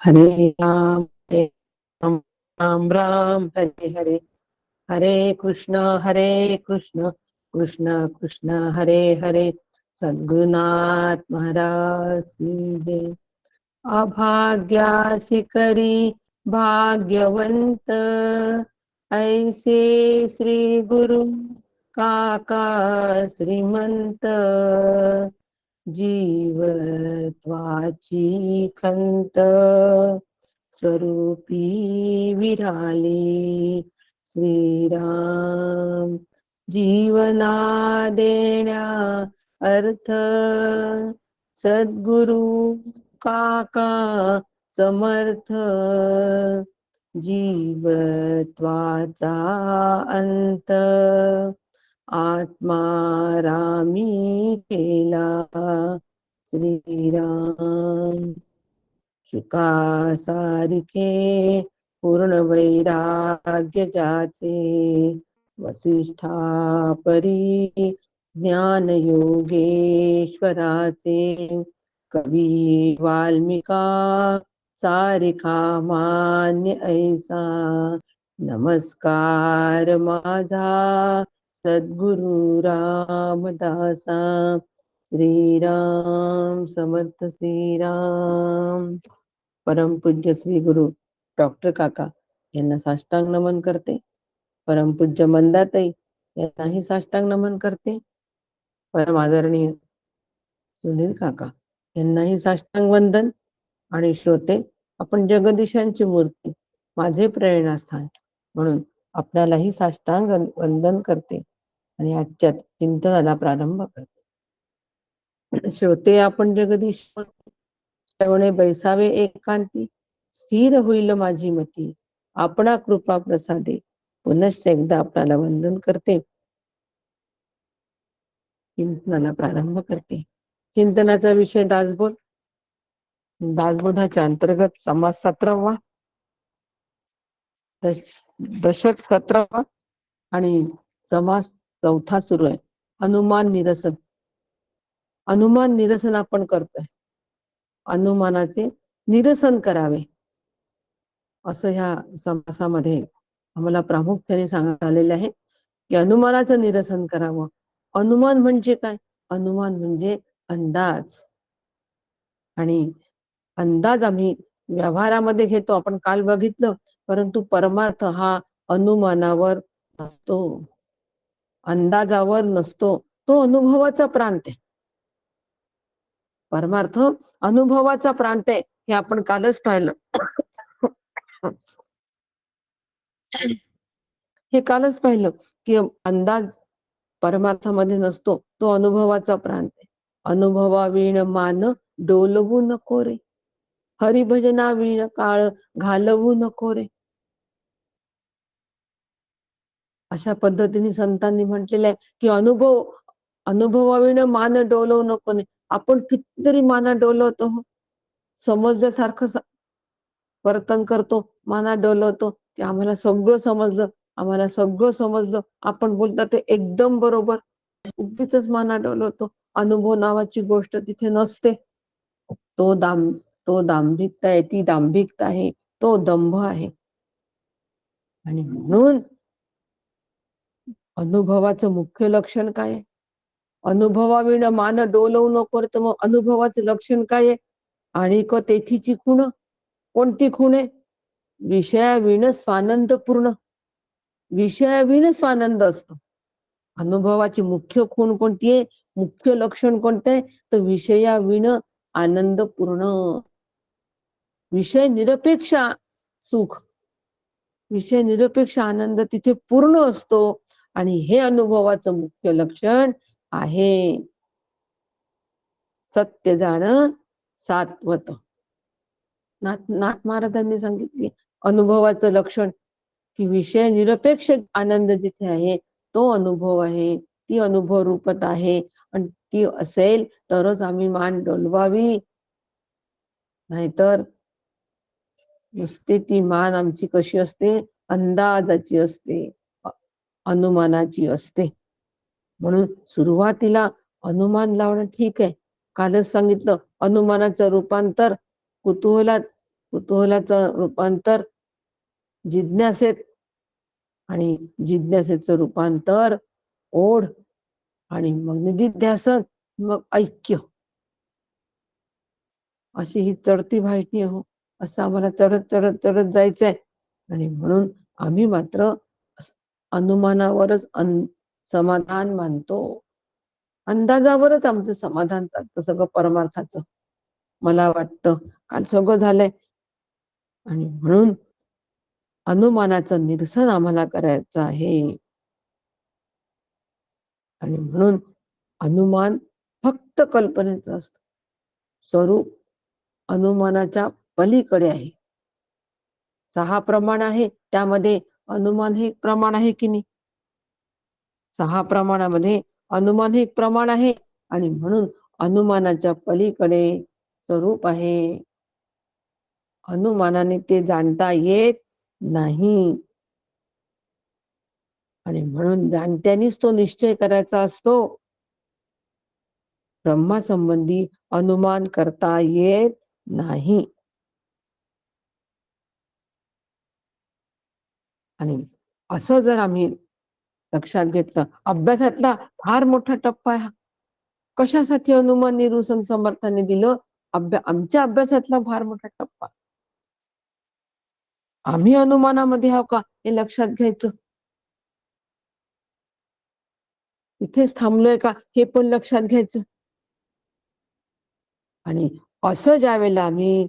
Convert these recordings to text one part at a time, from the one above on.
हरे राम राम राम राम हरे हरे, हरे कृष्ण कृष्ण कृष्ण हरे हरे। सद्गुरुनाथ महाराज की जय। अभाग्यासी करी भाग्यवंत, ऐसे श्री गुरु काका श्रीमंत। जीवत्वाची खंत, स्वरूपी विराले श्रीराम। जीवना देण्या अर्थ, सद्गुरु काका समर्थ। जीवत्वाचा अंत, आत्मारामी केला श्रीराम। शुकासारिखे पूर्ण वैराग्य जाचे, वसिष्ठा परी ज्ञान योगेश्वराचे। कवी वाल्मिका सारिखा मान्य ऐसा, नमस्कार माझा सद्गुरु रामदासा। श्रीराम समर्थ श्रीराम। परमपूज्य श्री गुरु डॉक्टर काका यांना साष्टांग नमन करते। परमपूज्य मंदाताई यांनाही साष्टांग नमन करते। परम आदरणीय सुनील काका यांनाही साष्टांग वंदन। आणि श्रोते, आपण जगदीशांची मूर्ती, माझे प्रेरणास्थान म्हणून आपल्यालाही साष्टांग वंदन करते आणि आजच्या चिंतनाला प्रारंभ करते। श्रोते, आपण जगदीश श्रवणे बैसावे एकांती, स्थिर होईल माझी मती, आपणा कृपा प्रसादे। पुनश्च एकदा आपल्याला वंदन करते, चिंतनाला प्रारंभ करते। चिंतनाचा विषय दासबोध। दासबोधाच्या अंतर्गत समास 17वा, दशक 17वा आणि समास 4था सुरू आहे। अनुमान निरसन। अनुमान निरसन आपण करतोय, अनुमानाचे निरसन करावे असं ह्या समासामध्ये आम्हाला प्रामुख्याने सांगण्यात आलेले आहे की अनुमानाचं निरसन करावं। अनुमान म्हणजे काय? अनुमान म्हणजे अंदाज, आणि अंदाज आम्ही व्यवहारामध्ये घेतो, आपण काल बघितलं, परंतु परमार्थ हा अनुमानावर नसतो, अंदाजावर नसतो, तो अनुभवाचा प्रांत आहे। परमार्थ अनुभवाचा प्रांत आहे, हे आपण कालच पाहिलं। हे कालच पाहिलं की अंदाज परमार्थामध्ये नसतो, तो अनुभवाचा प्रांत आहे। अनुभवावीण मान डोलवू नको रे, हरिभजना वीण काळ घालवू नको रे, अशा पद्धतीने संतांनी म्हटलेलं आहे की अनुभवावीण मान डोलवू नको रे। आपण कितीतरी माना डोलवतो, समजल्यासारखं वर्तन करतो, माना डोलवतो की आम्हाला सगळं समजलं, आम्हाला सगळं समजलं, आपण बोलतो ते एकदम बरोबर, उगीच माना डोलवतो। अनुभव नावाची गोष्ट तिथे नसते। तो दांभिकता आहे, ती दांभिकता आहे, तो दंभ आहे। आणि म्हणून अनुभवाचं मुख्य लक्षण काय आहे? अनुभवाविण मान डोलवू नको, तर मग अनुभवाचं लक्षण काय आहे? आणि तेथीची खूण, कोणती खूण आहे? विषयाविण स्वानंद पूर्ण, विषयाविण स्वानंद असतो। अनुभवाची मुख्य खूण कोणती आहे? मुख्य लक्षण कोणतं आहे? तर विषयाविण आनंद पूर्ण, विषय निरपेक्ष सुख, विषय निरपेक्ष आनंद तिथे पूर्ण असतो। आणि हे अनुभवाचं मुख्य लक्षण आहे। सत्य जाण सात्वत, नाथ महाराजांनी सांगितले अनुभवाचं लक्षण की विषय निरपेक्ष आनंद जिथे आहे तो अनुभव आहे, ती अनुभव रूपत आहे। आणि ती असेल तरच आम्ही मान डोलवावी, नाहीतर नुसते ती मान आमची कशी असते? अंदाजाची असते, अनुमानाची असते। म्हणून सुरुवातीला अनुमान लावणं ठीक आहे, कालच सांगितलं अनुमानाचं रूपांतर कुतूहलात कुतूहलाचं रूपांतर जिज्ञासेत, आणि जिज्ञासेचं रूपांतर ओढ, आणि मग निधिध्यासन, मग ऐक्य. अशी ही चढती भाषणी हो. असं आम्हाला चढत चढत चढत जायचंय. आणि म्हणून आम्ही मात्र अनुमानावरच समाधान मानतो. अंदाजावरच आमचं समाधान चालतं सगळं परमार्थाचं. मला वाटतं काल सगळं झालंय. आणि म्हणून अनुमानाचं निरसन आम्हाला करायचं आहे. आणि म्हणून अनुमान फक्त कल्पनेचं असतं. स्वरूप अनुमानाच्या पलीकडे आहे. 6 प्रमाण आहे, त्यामध्ये अनुमान हे प्रमाण आहे की नाही? 6 प्रमाणामध्ये अनुमान हे प्रमाण आहे. आणि म्हणून अनुमानाच्या पलीकडे स्वरूप आहे. अनुमानाने ते जाणता येत नाही. आणि म्हणून जाणत्यानीच तो निश्चय करायचा असतो. ब्रह्मासंबंधी अनुमान करता येत नाही. आणि असं जर आम्ही लक्षात घेतलं, अभ्यासातला फार मोठा टप्पा आहे. कशासाठी अनुमान निरूसन समर्थाने दिलं? आमच्या अभ्यासातला फार मोठा टप्पा. आम्ही अनुमानामध्ये आहो का हे लक्षात घ्यायचं. इथेच थांबलोय का हे पण लक्षात घ्यायचं. आणि असं ज्या वेळेला आम्ही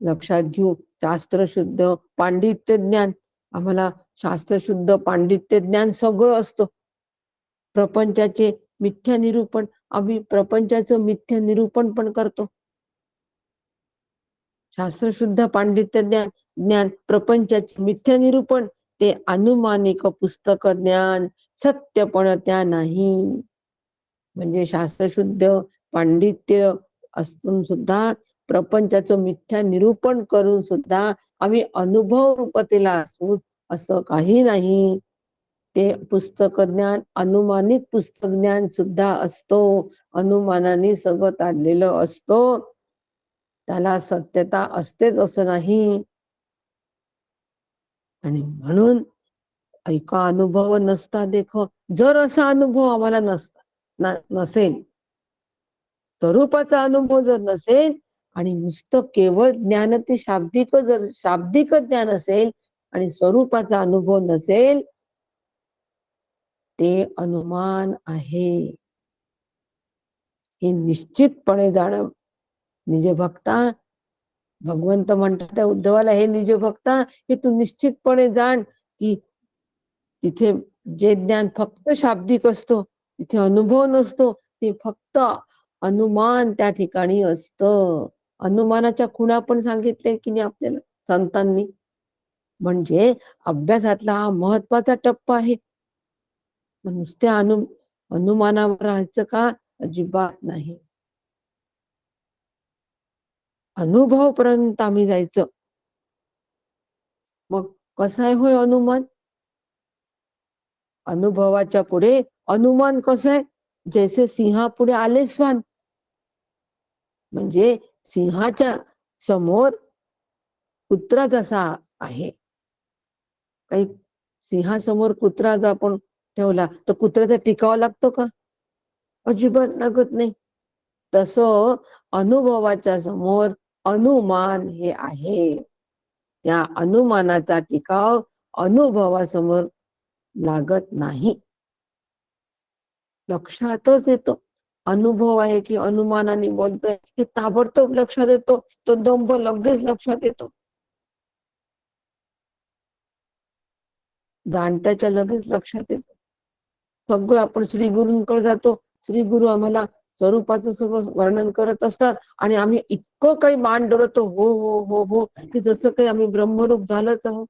लक्षात घेऊ, शास्त्रशुद्ध पांडित्य ज्ञान, आम्हाला शास्त्रशुद्ध पांडित्य ज्ञान सगळं असतं. प्रपंचाचे मिथ्या निरूपण, आम्ही प्रपंचाचं मिथ्या निरूपण पण करतो. शास्त्रशुद्ध पांडित्य ज्ञान प्रपंचाचे मिथ्या निरूपण, ते अनुमानिक पुस्तक ज्ञान, सत्यपण त्या नाही. म्हणजे शास्त्रशुद्ध पांडित्य असून सुद्धा प्रपंचाचं मिथ्या निरूपण करून सुद्धा आम्ही अनुभव रूपतेला असू असं काही नाही. ते पुस्तक ज्ञान अनुमानिक पुस्तक ज्ञान सुद्धा असतो. अनुमानाने सगळं काढलेलं असतो. त्याला सत्यता असतेच असं नाही. आणि म्हणून ऐका अनुभव नसता देखो, जर असा अनुभव आम्हाला नसेल, स्वरूपाचा अनुभव जर नसेल, आणि नुसतं केवळ ज्ञान ते शाब्दिक ज्ञान असेल आणि स्वरूपाचा अनुभव नसेल, ते अनुमान आहे. हे निश्चितपणे जाणं. निजभक्ता, भगवंत म्हणतात त्या उद्धवाला, हे निजभक्ता, हे तू निश्चितपणे जाण की तिथे जे ज्ञान फक्त शाब्दिक असतो, तिथे अनुभव नसतो. ते फक्त अनुमान त्या ठिकाणी असतं. अनुमानाच्या खुणा पण सांगितले की नाही आपल्याला संतांनी. म्हणजे अभ्यासातला हा महत्वाचा टप्पा आहे. नुसत्या अनुमानावर राहायचं का? अजिबात नाही. अनुभवपर्यंत आम्ही जायचं. मग कसं आहे होय अनुमान? अनुभवाच्या पुढे अनुमान कसं आहे? जैसे सिंहापुढे आले श्वान. म्हणजे सिंहाच्या समोर कुत्रा जसा आहे, काही सिंहासमोर कुत्रा जर आपण ठेवला तर कुत्र्याचा टिकावा लागतो का? अजिबात लागत नाही. तसं अनुभवाच्या समोर अनुमान हे आहे. त्या अनुमानाचा टिकाव अनुभवासमोर लागत नाही. लक्षातच येतो. अनुभव आहे की अनुमानाने बोलतोय हे ताबडतोब लक्षात येतो. तो दंभ लगेच लक्षात येतो. जाणत्याच्या लगेच लक्षात येतो. सगळं आपण श्री गुरूंकडे जातो. श्री गुरु आम्हाला स्वरूपाचं सगळं वर्णन करत असतात आणि आम्ही इतकं काही मान डोलतो, हो हो हो हो, की जसं काही आम्ही ब्रह्मरूप झालंच आहोत.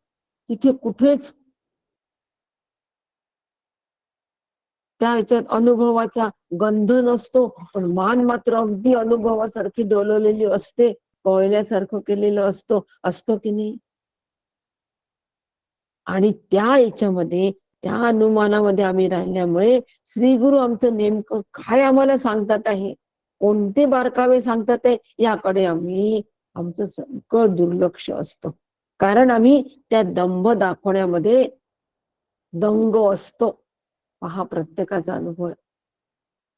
तिथे कुठेच त्या ह्याच्यात अनुभवाचा गंध नसतो, पण मान मात्र अगदी अनुभवासारखी डोलवलेली असते, कोयल्यासारखं केलेलं असतो की नाही. आणि त्या याच्यामध्ये त्या अनुमानामध्ये आम्ही राहिल्यामुळे श्री गुरु आमचं नेमकं काय आम्हाला सांगतात आहे, कोणते बारकावे सांगतात आहे, याकडे आम्ही आमचं सगळं दुर्लक्ष असतं, कारण आम्ही त्या दंभ दाखवण्यामध्ये दंग असतो. हा प्रत्येकाचा अनुभव आहे.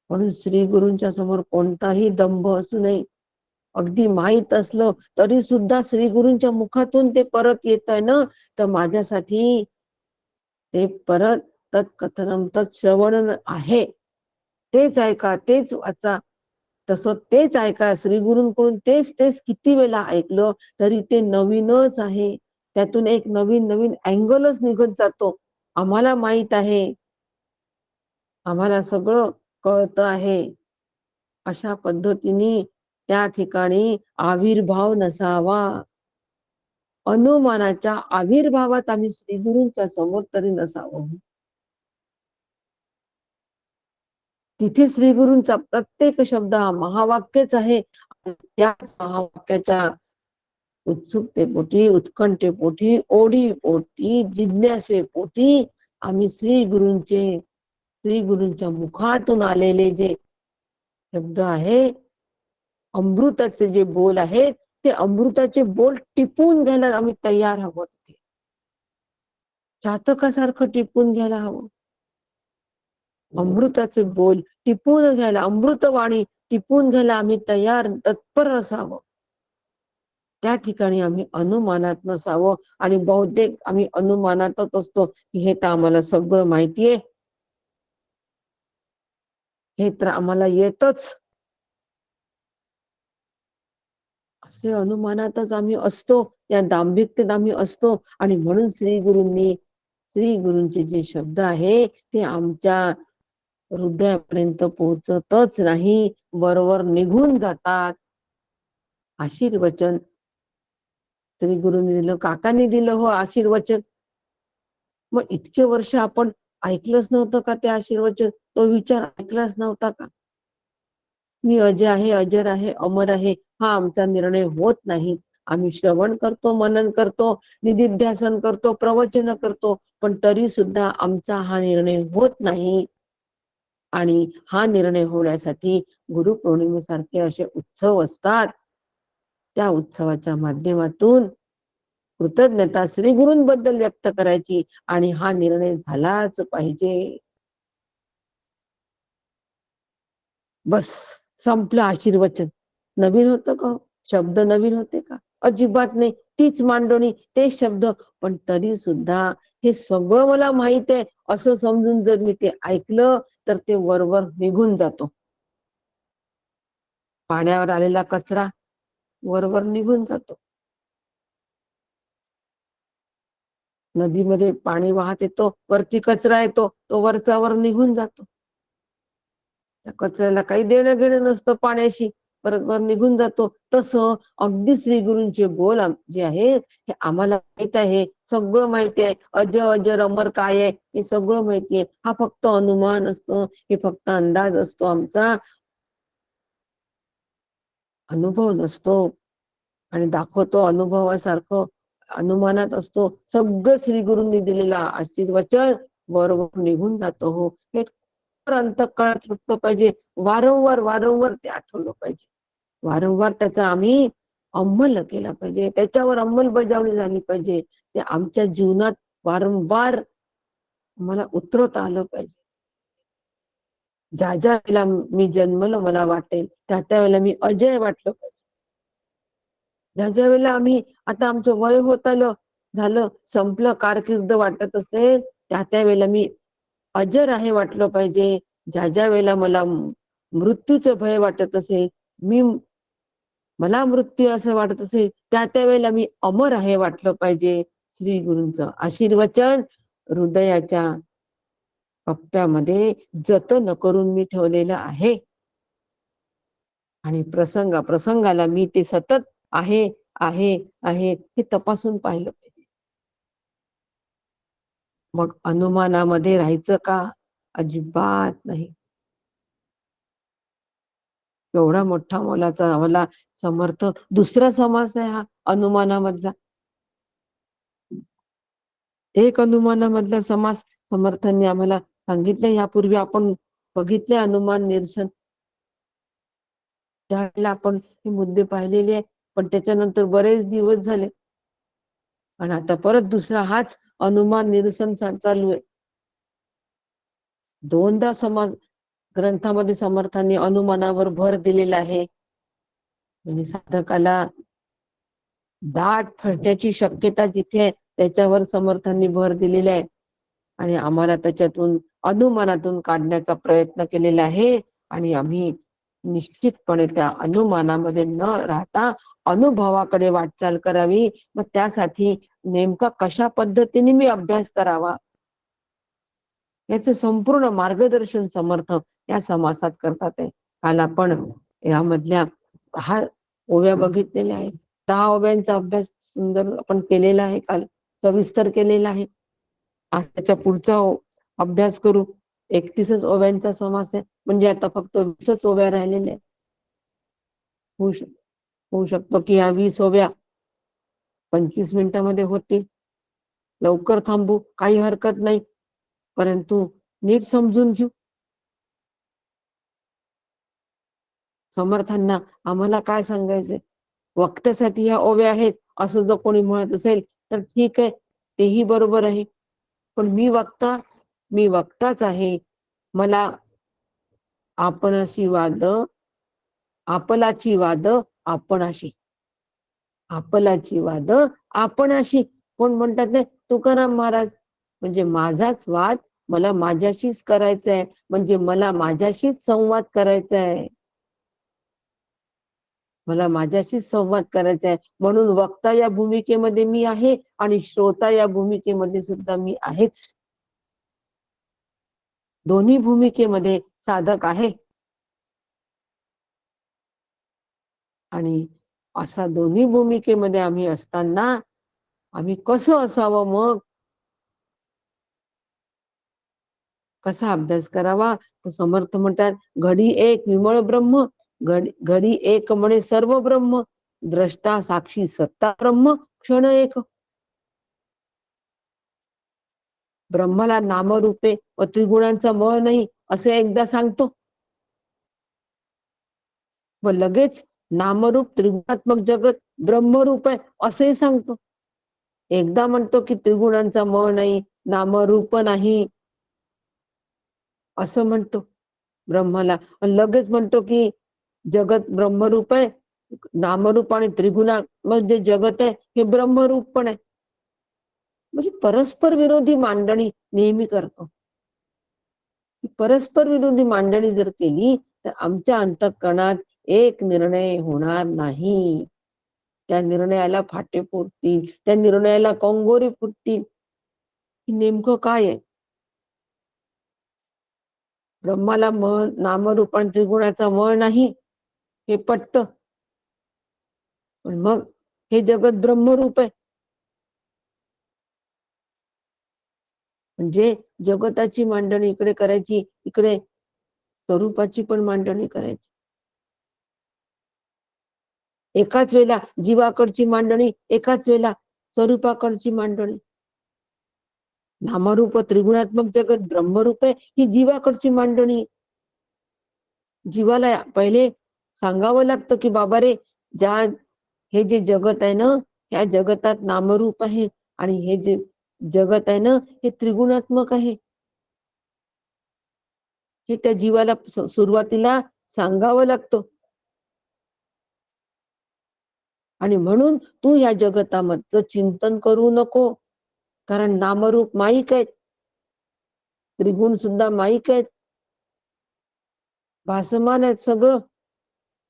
म्हणून श्री गुरूंच्या समोर कोणताही दंभ असू नये. अगदी माहीत असलं तरी सुद्धा श्री गुरूंच्या मुखातून ते परत येत आहे ना, तर माझ्यासाठी ते परत तत्कथनम तत्श्रवण आहे. तेच ऐका, तेच वाचा, तसं तेच ऐका. श्री गुरूंकडून तेच तेच किती वेळा ऐकलं तरी ते नवीनच आहे. त्यातून एक नवीन नवीन अँगलच निघत जातो. आम्हाला माहित आहे, आम्हाला सगळं कळतं आहे. अशा पद्धतीने त्या ठिकाणी आविर्भाव नसावा. अनुमानाच्या आविर्भावात आम्ही श्री गुरूंच्या समोर तरी नसावं. तिथे श्री गुरूंचा प्रत्येक शब्द हा महावाक्यच आहे. त्याच महावाक्याच्या उत्सुकतेपोटी, उत्कंठेपोटी, ओढीपोटी, जिज्ञासेपोटी आम्ही श्री गुरूंच्या मुखातून आलेले जे शब्द आहे, अमृताचे जे बोल आहेत, ते अमृताचे बोल टिपून घ्यायला आम्ही तयार आहोत. चातकासारखं टिपून घ्यायला हवं. अमृताचे बोल टिपून घ्यायला, अमृतवाणी टिपून घ्यायला आम्ही तयार, तत्पर असावं. त्या ठिकाणी आम्ही अनुमानात नसावं. आणि बहुतेक आम्ही अनुमानातच असतो की हे तर आम्हाला सगळं माहितीये, हे तर आम्हाला येतच, असे अनुमानातच आम्ही असतो, या दांभिकतेत आम्ही असतो. आणि म्हणून श्री गुरूंचे जे शब्द आहे ते आमच्या हृदयापर्यंत पोहोचतच नाही, बरोबर निघून जातात. आशीर्वचन श्री गुरूंनी दिलं, काकांनी दिलं हो आशीर्वचन. मग इतके वर्ष आपण ऐकलंच नव्हतं का ते आशीर्वचन? तो विचार ऐकलाच नव्हता का? मी अजय आहे, अजर आहे, अमर आहे, हा आमचा निर्णय होत नाही. आम्ही श्रवण करतो, मनन करतो, निधिध्यासन करतो, प्रवचन करतो, पण तरी सुद्धा आमचा हा निर्णय होत नाही. आणि हा निर्णय होण्यासाठी गुरुपौर्णिमेसारखे असे उत्सव असतात. त्या उत्सवाच्या माध्यमातून कृतज्ञता श्री गुरूंबद्दल व्यक्त करायची आणि हा निर्णय झालाच पाहिजे. बस, संपलं आशीर्वचन. नवीन होतं का? शब्द नवीन होते का? अजिबात नाही. तीच मांडणी, तेच शब्द, पण तरी सुद्धा हे सगळं मला माहित आहे असं समजून जर मी ते ऐकलं तर ते वरवर निघून जातो. पाण्यावर आलेला कचरा वरवर निघून जातो. नदीमध्ये पाणी वाहत येतो, वरती कचरा येतो, तो वरचावर निघून जातो. त्या कचऱ्याला काही देणं घेणं नसतं पाण्याशी, परत वर निघून जातो. तसं अगदी श्री गुरूंचे बोल जे आहे हे आम्हाला माहित आहे, सगळं माहिती आहे. अज अजर अमर काय आहे हे सगळं माहिती आहे. हा फक्त अनुमान असतो, हे फक्त अंदाज असतो आमचा, अनुभव नसतो. आणि दाखवतो अनुभवासारखं, अनुमानात असतो. सगळं श्री गुरूंनी दिलेला आशीर्वचन बरोबर निघून जातो. हो, हे अंतःकरणात रुतलं पाहिजे. वारंवार वारंवार ते आठवलं पाहिजे. वारंवार त्याचा आम्ही अंमल केला पाहिजे, त्याच्यावर अंमलबजावणी झाली पाहिजे. ते आमच्या जीवनात वारंवार मला उतरवता आलं पाहिजे. ज्या ज्या वेळेला मी जन्मलं मला वाटेल, त्या वेळेला मी अजय वाटलं पाहिजे. ज्या ज्या वेळेला आम्ही आता आमचं वय होत आलं, झालं, संपलं, कारकीर्द वाटत असेल, त्या वेळेला मी अजर आहे वाटलं पाहिजे. ज्या ज्या वेळेला मला मृत्यूचं भय वाटत असेल, मला मृत्यू असं वाटत असेल, त्या वेळेला मी अमर आहे वाटलं पाहिजे. श्री गुरूंचं आशीर्वचन हृदयाच्या कप्प्यामध्ये जतन करून मी ठेवलेलं आहे. आणि प्रसंगाला मी ते सतत आहे आहे आहे हे तपासून पाहिलं पाहिजे. मग अनुमानामध्ये राहायचं का? अजिबात नाही. एवढा मोठा मोलाचा आम्हाला समर्थ दुसरा समास आहे हा अनुमानामधला. एक अनुमानामधला समास समर्थांनी आम्हाला सांगितलं. यापूर्वी आपण बघितले अनुमान निरसन, त्यावेळेला आपण हे मुद्दे पाहिलेले आहे. पण त्याच्यानंतर बरेच दिवस झाले आणि आता परत दुसरा हाच अनुमान निरसन चालू आहे. दोनदा समाज ग्रंथामध्ये समर्थांनी अनुमानावर भर दिलेला आहे. म्हणजे साधकाला दाट फसण्याची शक्यता जिथे आहे त्याच्यावर समर्थांनी भर दिलेला आहे आणि आम्हाला त्याच्यातून अनुमानातून काढण्याचा प्रयत्न केलेला आहे आणि आम्ही निश्चितपणे त्या अनुमानामध्ये न राहता अनुभवाकडे वाटचाल करावी. मग त्यासाठी नेमका कशा पद्धतीने मी अभ्यास करावा याचं संपूर्ण मार्गदर्शन समर्थ या समासात करतात आहे. काल आपण यामधल्या 10 ओव्या बघितलेल्या आहेत. 10 ओव्यांचा अभ्यास सुंदर आपण केलेला आहे, काल सविस्तर केलेला आहे. आज त्याच्या पुढचा अभ्यास करू. 31 ओव्यांचा समास आहे, म्हणजे आता फक्त 20 ओव्या राहिलेल्या आहेत. होऊ शकतो की या 20 ओव्या 25 मिनिटांमध्ये होतील. लवकर थांबू, काही हरकत नाही, परंतु नीट समजून घेऊ. समर्थांना आम्हाला काय सांगायचंय, वक्त्यासाठी ह्या ओव्या आहेत असं जर कोणी म्हणत असेल तर ठीक आहे, तेही बरोबर आहे. पण मी वक्ताच आहे. मला आपलाची वाद आपणाशी कोण म्हणतात नाही, तुकाराम महाराज. म्हणजे माझाच वाद मला माझ्याशीच करायचा आहे, म्हणजे मला माझ्याशीच संवाद करायचा आहे. म्हणून वक्ता या भूमिकेमध्ये मी आहे आणि श्रोता या भूमिकेमध्ये सुद्धा मी आहेच. दोन्ही भूमिकेमध्ये साधक आहे आणि असा दोन्ही भूमिकेमध्ये आम्ही असताना आम्ही कसं असावं, मग कसा अभ्यास करावा. तर समर्थ म्हणतात, घडी एक विमळ ब्रह्म, घडी एक म्हणे सर्व ब्रह्म, द्रष्टा साक्षी सत्ता ब्रह्म, क्षण एक. ब्रह्माला नामरूपे व त्रिगुणांचा मळ नाही असे एकदा सांगतो व लगेच नामरूप त्रिगुणात्मक जगत ब्रह्मरूप आहे असेही सांगतो. एकदा म्हणतो की त्रिगुणांचा मळ नाही, नामरूप नाही असं म्हणतो ब्रह्माला, लगेच म्हणतो की जगत ब्रह्मरूप आहे, नामरूप आणि त्रिगुणामध्ये जगत आहे हे ब्रह्मरूप पण आहे. म्हणजे परस्पर विरोधी मांडणी नेहमी करतो. परस्पर विरोधी मांडणी जर केली तर आमच्या अंतःकरणात एक निर्णय होणार नाही. त्या निर्णयाला फाटे फुटतील, त्या निर्णयाला कंगोरे फुटतील. नेमकं काय आहे? ब्रह्माला मळ, नामरूप आणि त्रिगुणाचा मळ नाही हे पटतं, पण मग हे जगत ब्रह्मरूप आहे. म्हणजे जगताची मांडणी इकडे करायची, इकडे स्वरूपाची पण मांडणी करायची. एकाच वेळेला जीवाकडची मांडणी, एकाच वेळेला स्वरूपाकडची मांडणी. नामरूप त्रिगुणात्मक जगत ब्रह्मरूप आहे ही जीवाकडची मांडणी. जीवाला पहिले सांगावं लागतं की बाबा रे, हे जे जगत आहे ना, ह्या जगतात नामरूप आहे आणि हे जे जगत आहे ना हे त्रिगुणात्मक आहे. हे त्या जीवाला सुरुवातीला सांगावं लागतं. आणि म्हणून तू या जगतामधचं चिंतन करू नको, कारण नामरूप माईक आहेत, त्रिगुण सुद्धा माईक आहेत, भासमान आहेत, सगळं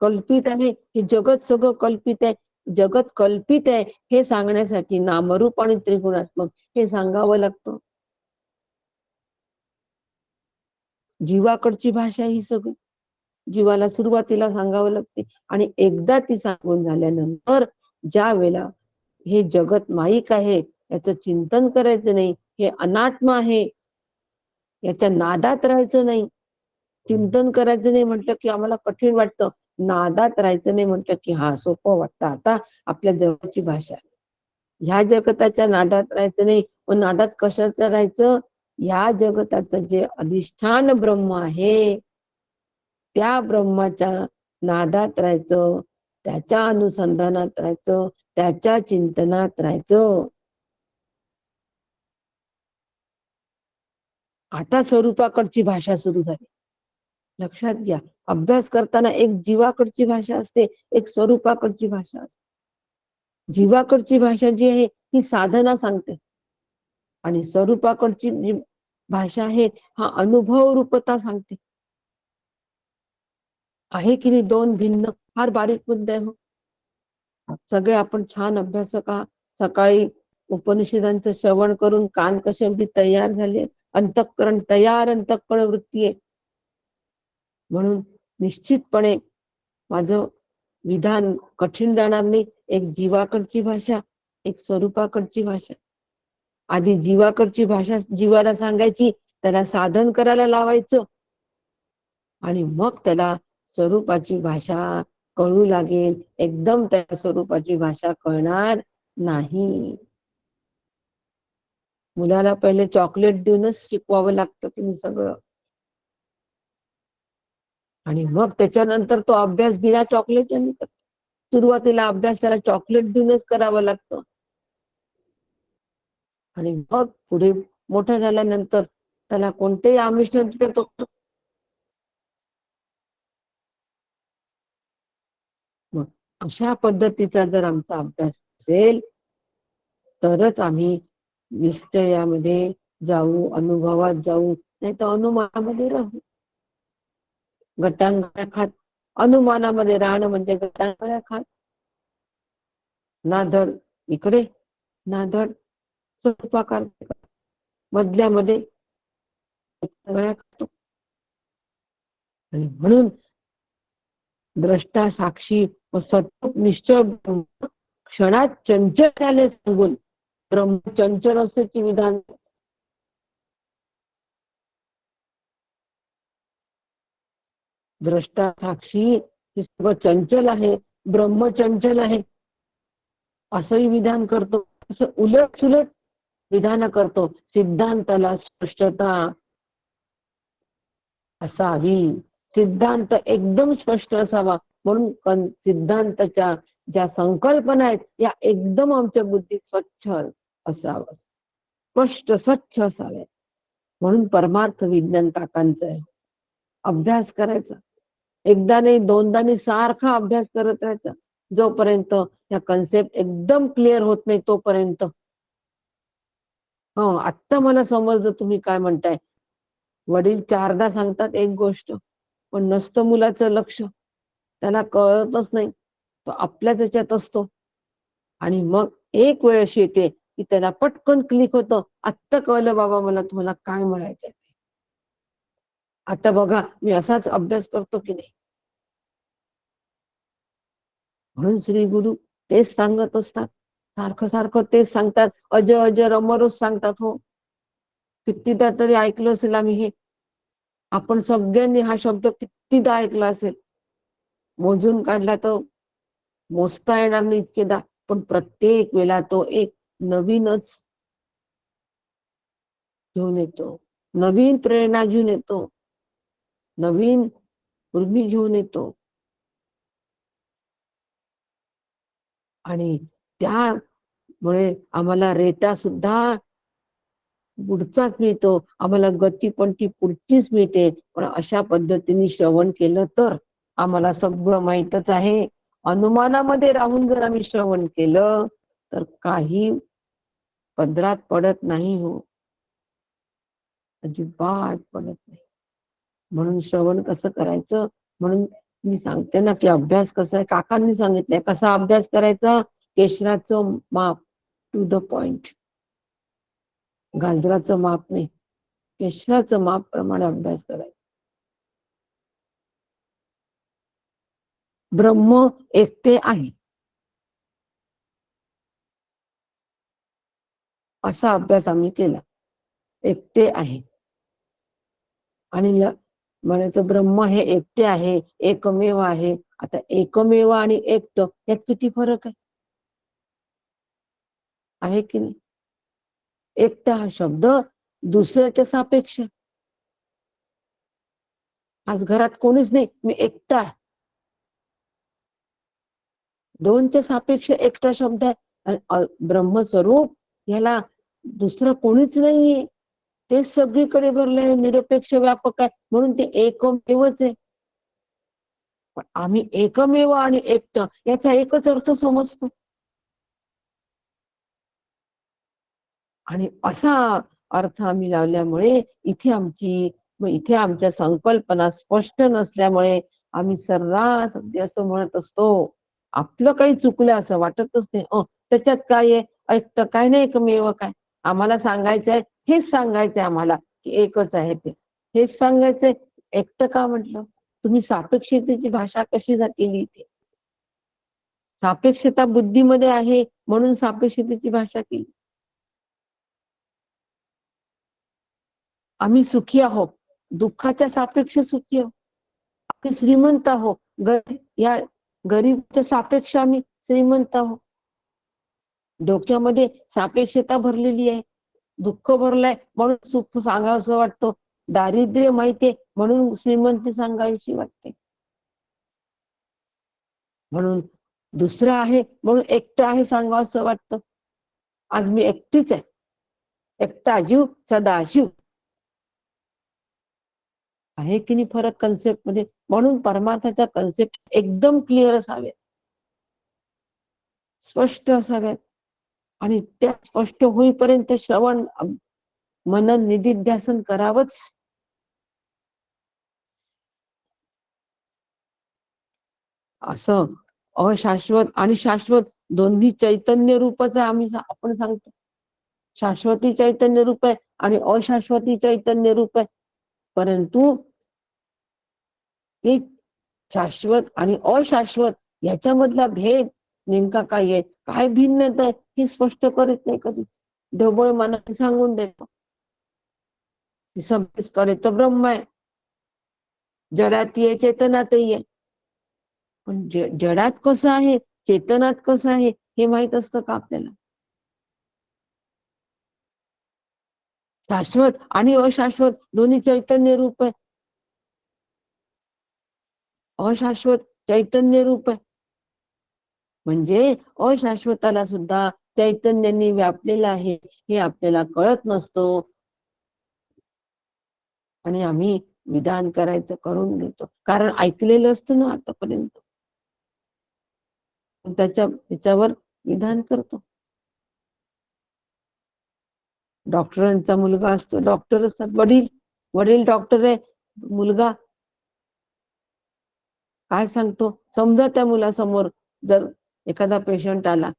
कल्पित आहे. हे जगत सगळं कल्पित आहे. जगत कल्पित आहे हे सांगण्यासाठी नामरूप आणि त्रिगुणात्मक हे सांगावं लागतं. जीवाकडची भाषा ही सगळी जीवाला सुरुवातीला सांगावं लागते आणि एकदा ती सांगून झाल्यानंतर ज्या वेळेला हे जगत माईक आहे याचं चिंतन करायचं नाही, हे अनात्म आहे याच्या नादात राहायचं नाही. चिंतन करायचं नाही म्हटलं की आम्हाला कठीण वाटतं, नादात राहायचं नाही म्हटलं की हा सोपं वाटतं. आता आपल्या जगाची भाषा, ह्या जगताच्या नादात राहायचं नाही. व नादात कशाचं राहायचं? ह्या जगताचं जे अधिष्ठान ब्रह्म आहे त्या ब्रह्माच्या नादात राहायचं. त्याच्या अनुसंधानात राहायचं, त्याच्या चिंतनात राहायचं. आता स्वरूपाकडची भाषा सुरू झाली. लक्षात घ्या, अभ्यास करताना एक जीवाकडची भाषा असते, एक स्वरूपाकडची भाषा असते. जीवाकडची भाषा जी आहे ही साधना सांगते, आणि स्वरूपाकडची जी भाषा आहे हा अनुभव रूपता सांगते. आहे की नाही दोन भिन्न फार बारीक मुद्दे आहे. सगळे आपण छान अभ्यासक आहात. सकाळी उपनिषदांचं श्रवण करून कान कसे अगदी तयार झाले, अंतःकरण तयार, अंतःकरण वृत्ती आहे. म्हणून निश्चितपणे माझं विधान कठीण जाणार नाही. एक जीवाकडची भाषा, एक स्वरूपाकडची भाषा. आधी जीवाकडची भाषा जीवाला सांगायची, त्याला साधन करायला लावायचं, आणि मग त्याला स्वरूपाची भाषा कळू लागेल. एकदम त्या स्वरूपाची भाषा कळणार नाही. मुलाला पहिले चॉकलेट देऊनच शिकवावं लागतं की नाही सगळं, आणि मग त्याच्यानंतर तो अभ्यास बिना चॉकलेट करतो. सुरुवातीला अभ्यास त्याला चॉकलेट देऊनच करावं लागतं, आणि मग पुढे मोठा झाल्यानंतर त्याला कोणतेही आमिष तो. मग अशा पद्धतीचा जर आमचा अभ्यास असेल तरच आम्ही निश्चयामध्ये जाऊ, अनुभवात जाऊ, नाही तर अनुमानामध्ये राहू. गटांगळ्या खात अनुमानामध्ये राहणं म्हणजे गटांगळ्या खात. ना धड इकडे ना धड स्वरूपाकार, मधल्यामध्ये गटांगळ्या खातो. आणि म्हणून द्रष्टा साक्षी व सतत निश्चय क्षणात चंचल झाले सांगून ब्रह्म चंचल असल्याचे विधान. द्रष्टा साक्षी सर्व चंचल आहे, ब्रह्म चंचल आहे असंही विधान करतो. असं उलट सुलट विधान करतो. सिद्धांताला स्पष्टता असावी, सिद्धांत एकदम स्पष्ट असावा. म्हणून सिद्धांताच्या ज्या संकल्पना आहेत या एकदम आमच्या बुद्धीत स्वच्छ असावं, स्पष्ट स्वच्छ असाव्या. म्हणून परमार्थ विज्ञान काकांचं आहे. अभ्यास करायचा, एकदा नाही दोनदा नाही, सारखा अभ्यास करत राहायचा जोपर्यंत या कन्सेप्ट एकदम क्लिअर होत नाही तोपर्यंत. आत्ता मला समजलं तुम्ही काय म्हणताय. वडील चारदा सांगतात एक गोष्ट, पण नसतं मुलाचं लक्ष, त्याला कळतच नाही, तो आपल्याच याच्यात असतो. आणि मग एक वेळ अशी येते की त्याला पटकन क्लिक होतं, आत्ता कळलं बाबा मला तुम्हाला काय म्हणायचंय. आता बघा मी असाच अभ्यास करतो की नाही. म्हणून श्री गुरु तेच सांगत असतात, सारखं सारखं तेच सांगतात. अजय अजर अमरच सांगतात. हो, कितीदा तरी ऐकलं असेल आम्ही हे. आपण सगळ्यांनी हा शब्द कितीदा ऐकला असेल, मोजून काढला तर मोजता येणार नाही इतकेदा. पण प्रत्येक वेळेला तो एक नवीनच घेऊन येतो, नवीन प्रेरणा घेऊन येतो, नवीन उर्मी घेऊन येतो. आणि त्यामुळे आम्हाला रेटा सुद्धा पुढचाच मिळतो, आम्हाला गती पण ती पुढचीच मिळते. पण अशा पद्धतीने श्रवण केलं तर आम्हाला सगळं माहीतच आहे. अनुमानामध्ये राहून जर आम्ही श्रवण केलं तर काही पदरात पडत नाही. हो, अजिबात पडत नाही. म्हणून श्रवण कसं करायचं, म्हणून मी सांगते ना की अभ्यास कसा आहे, काकांनी सांगितलंय कसा अभ्यास करायचा. केशराचं माप, टू द पॉइंट, गाजराचं माप नाही, केशराचं माप प्रमाणे अभ्यास करायचा. ब्रह्म एकटे आहे असा अभ्यास आम्ही केला. एकटे आहे आणि म्हणायचं ब्रह्म हे एकटे आहे, एकमेव आहे. आता एकमेव आणि एकटं यात किती फरक आहे की नाही. एकटा हा शब्द दुसऱ्याच्या सापेक्ष. आज घरात कोणीच नाही, मी एकटा आहे. दोनच्या सापेक्ष एकटा शब्द आहे. ब्रह्मस्वरूप याला दुसरं कोणीच नाहीये, ते सगळीकडे भरले आहे, निरपेक्ष व्यापक आहे, म्हणून ते एकमेवच आहे. पण आम्ही एकमेव आणि एकटं याचा एकच अर्थ समजतो. आणि असा अर्थ आम्ही लावल्यामुळे इथे आमच्या संकल्पना स्पष्ट नसल्यामुळे आम्ही सर्रास असं म्हणत असतो, आपलं काही चुकलं असं वाटतच नाही. त्याच्यात काय आहे, एकटं काय नाही, एकमेव काय. आम्हाला सांगायचंय, हेच सांगायचंय आम्हाला की एकच आहे ते, हेच सांगायचंय. एकटं का म्हटलं? तुम्ही सापेक्षतेची भाषा कशी केली इथे? सापेक्षता बुद्धीमध्ये आहे म्हणून सापेक्षतेची भाषा केली. आम्ही सुखी आहोत, दुःखाच्या सापेक्ष सुखी आहोत. आम्ही श्रीमंत आहोत, या गरीबच्या सापेक्ष आम्ही श्रीमंत आहोत. डोक्यामध्ये सापेक्षता भरलेली आहे, दुःख भरलंय म्हणून सुख सांगावंसं वाटतं, दारिद्र्य माहितीये म्हणून श्रीमंती सांगावीशी वाटते. म्हणून दुसरं आहे म्हणून एकटं आहे सांगावंसं वाटतं. आज मी एकटीच आहे, एकटा जीव सदाशिव आहे की नाही फरक कन्सेप्ट मध्ये. म्हणून परमार्थाच्या कन्सेप्ट एकदम क्लिअर असाव्यात, स्पष्ट असाव्यात. आणि त्या स्पष्ट होईपर्यंत श्रवण मनन निधिध्यासन करावंच. असं अशाश्वत आणि शाश्वत दोन्ही चैतन्य रूपच आम्ही आपण सांगतो. शाश्वती चैतन्य रूप आहे आणि अशाश्वती चैतन्य रूप आहे. परंतु ते शाश्वत आणि अशाश्वत याच्यामधला भेद नेमका काय आहे, काय भिन्नता आहे, हे स्पष्ट करत नाही कधीच. ढोबळ मनाने सांगून देतो कडे तर ब्रह्म आहे, जडात आहे चेतनातही आहे. पण जडात कसं आहे चेतनात कसं आहे हे माहित असतं का आपल्याला? शाश्वत आणि अशाश्वत दोन्ही चैतन्य रूप आहे. अशाश्वत चैतन्य रूप आहे म्हणजे अशाश्वताला सुद्धा चैतन्याने व्यापलेलं आहे हे आपल्याला कळत नसतं. आणि आम्ही विधान करायचं करून घेतो, कारण ऐकलेलं असतं ना आतापर्यंत, त्याच्यावर विधान करतो. डॉक्टरांचा मुलगा असतो, डॉक्टर असतात, वडील डॉक्टर आहे, मुलगा काय सांगतो? समजा त्या मुलासमोर जर एखादा पेशंट आला,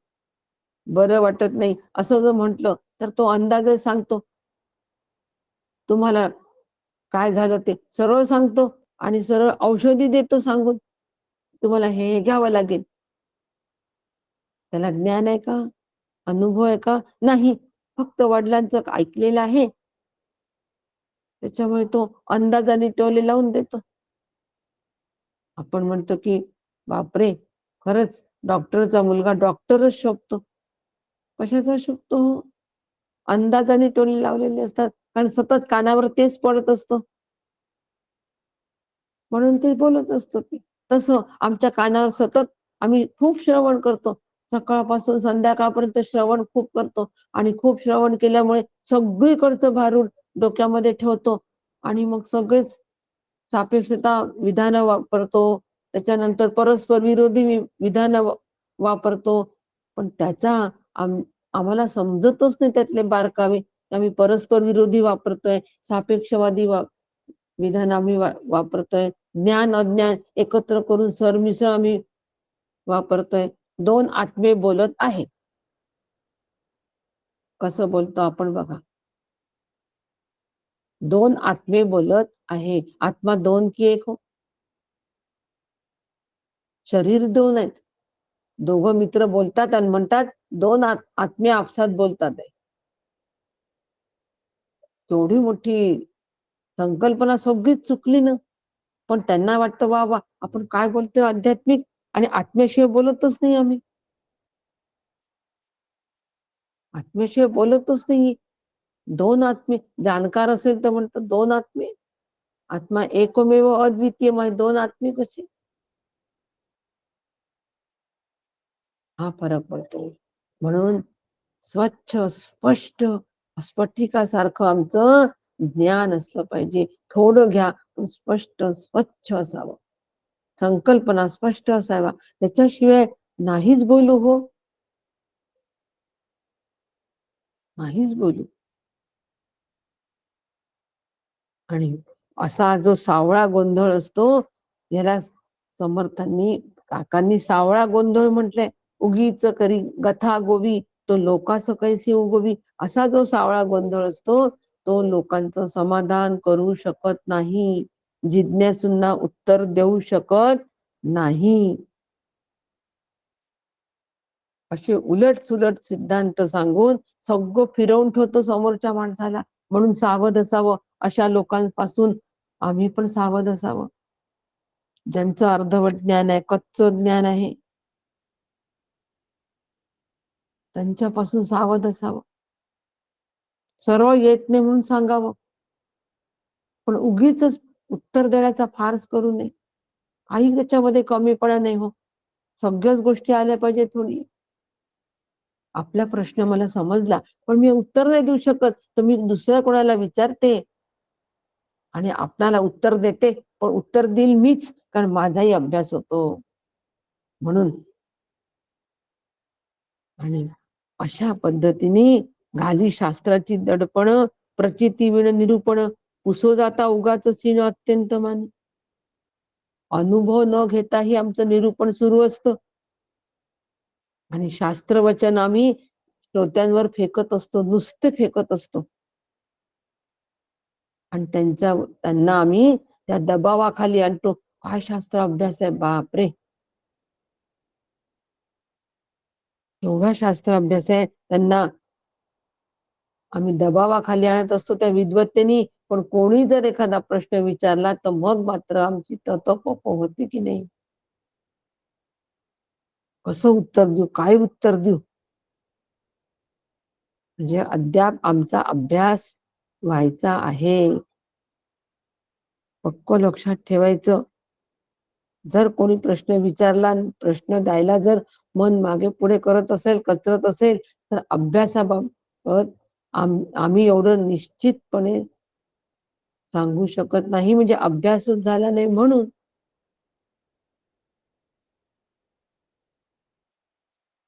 बरं वाटत नाही असं जर म्हटलं तर तो अंदाजे सांगतो, तुम्हाला काय झालं ते सरळ सांगतो आणि सरळ औषधी देतो सांगून, तुम्हाला हे घ्यावं लागेल. त्याला ज्ञान आहे का? अनुभव आहे का? नाही. फक्त वडिलांचं ऐकलेलं आहे त्याच्यामुळे तो अंदाजाने टोले लावून देतो. आपण म्हणतो की बापरे, खरंच डॉक्टरचा मुलगा डॉक्टरच शोभतो. कशाचा शोभतो? अंदाजाने टोले लावलेले असतात, कारण सतत कानावर तेच पडत असतं म्हणून ते बोलत असतो. ते तसं आमच्या कानावर सतत आम्ही खूप श्रवण करतो, सकाळपासून संध्याकाळपर्यंत श्रवण खूप करतो आणि खूप श्रवण केल्यामुळे सगळीकडचं भारूड डोक्यामध्ये ठेवतो आणि मग सगळेच सापेक्षता विधान वापरतो, त्याच्यानंतर परस्पर विरोधी विधान वापरतो. पण त्याचा आम्हाला समजतच नाही त्यातले बारकावे. आम्ही परस्पर विरोधी वापरतोय, सापेक्षवादी विधान आम्ही वापरतोय, ज्ञान अज्ञान एकत्र करून सरमिसळ आम्ही वापरतोय. दोन आत्मे बोलत आहे, कसं बोलतो आपण बघा. दोन आत्मे बोलत आहे, आत्मा दोन की एक हो? शरीर दोन आहेत, दोघं मित्र बोलतात आणि म्हणतात दोन आत्मे आपसात बोलतात आहे. तेवढी मोठी संकल्पना सगळीच चुकली ना. पण त्यांना वाटतं वा वा आपण काय बोलतोय आध्यात्मिक, आणि आत्म्याशिवाय बोलतच नाही आम्ही, आत्म्याशिवाय बोलतच नाही. दोन आत्मे जाणकार असेल तर म्हणतो दोन आत्मे, आत्मा एकमेव अद्वितीय, दोन आत्मे कसे? हा फरक पडतो. म्हणून स्वच्छ, स्पष्ट, स्फटिकासारखं आमचं ज्ञान असलं पाहिजे. थोडं घ्या, पण स्पष्ट, स्वच्छ असावं. संकल्पना स्पष्ट असावा. त्याच्याशिवाय नाहीच बोलू हो. नाहीच बोलू. आणि असा जो सावळा गोंधळ असतो, याला समर्थांनी, काकांनी सावळा गोंधळ म्हटलंय. उगीच करी गथा गोवी, तो लोकास कैसी उगवी. असा जो सावळा गोंधळ असतो, तो लोकांचं समाधान करू शकत नाही. जिज्ञासूंना उत्तर देऊ शकत नाही. असे उलट सुलट सिद्धांत सांगून सगळं फिरवून ठेवतो समोरच्या माणसाला. म्हणून सावध असावं. अशा लोकांपासून आम्ही पण सावध असावं. ज्यांचं अर्धवट ज्ञान आहे, कच्च ज्ञान आहे, त्यांच्यापासून सावध असावं. सरळ येत नाही म्हणून सांगावं, पण उगीच उत्तर देण्याचा फार्स करू नये. काही त्याच्यामध्ये कमीपणा नाही हो. सगळ्याच गोष्टी आल्या पाहिजे थोडी. आपला प्रश्न मला समजला, पण मी उत्तर नाही देऊ शकत, तर मी दुसऱ्या कोणाला विचारते आणि आपणाला उत्तर देते. पण उत्तर देईल मीच, कारण माझाही अभ्यास होतो म्हणून. आणि अशा पद्धतीने घाली शास्त्राची दडपण, प्रचिती विण निरूपण, पुसो जाता उगाच सीन अत्यंत मान. अनुभव न घेताही आमचं निरूपण सुरू असतं. आणि शास्त्रवचन आम्ही श्रोत्यांवर फेकत असतो, नुसते फेकत असतो. आणि त्यांना आम्ही त्या दबावाखाली आणतो. काय शास्त्र अभ्यास आहे, बापरे, एवढा शास्त्र अभ्यास आहे. त्यांना आम्ही दबावाखाली आणत असतो त्या विद्वत्तेनी. पण कोणी जर एखादा प्रश्न विचारला, तर मग मात्र आमची ततपप होती की नाही. कसं उत्तर देऊ, काय उत्तर देऊ. म्हणजे अद्याप आमचा अभ्यास व्हायचा आहे. पक्क लक्षात ठेवायचं. जर कोणी प्रश्न विचारला, प्रश्न द्यायला जर मन मागे पुढे करत असेल, कचरत असेल, तर अभ्यासाबाबत आम्ही एवढं निश्चितपणे सांगू शकत नाही. म्हणजे अभ्यासच झाला नाही म्हणून.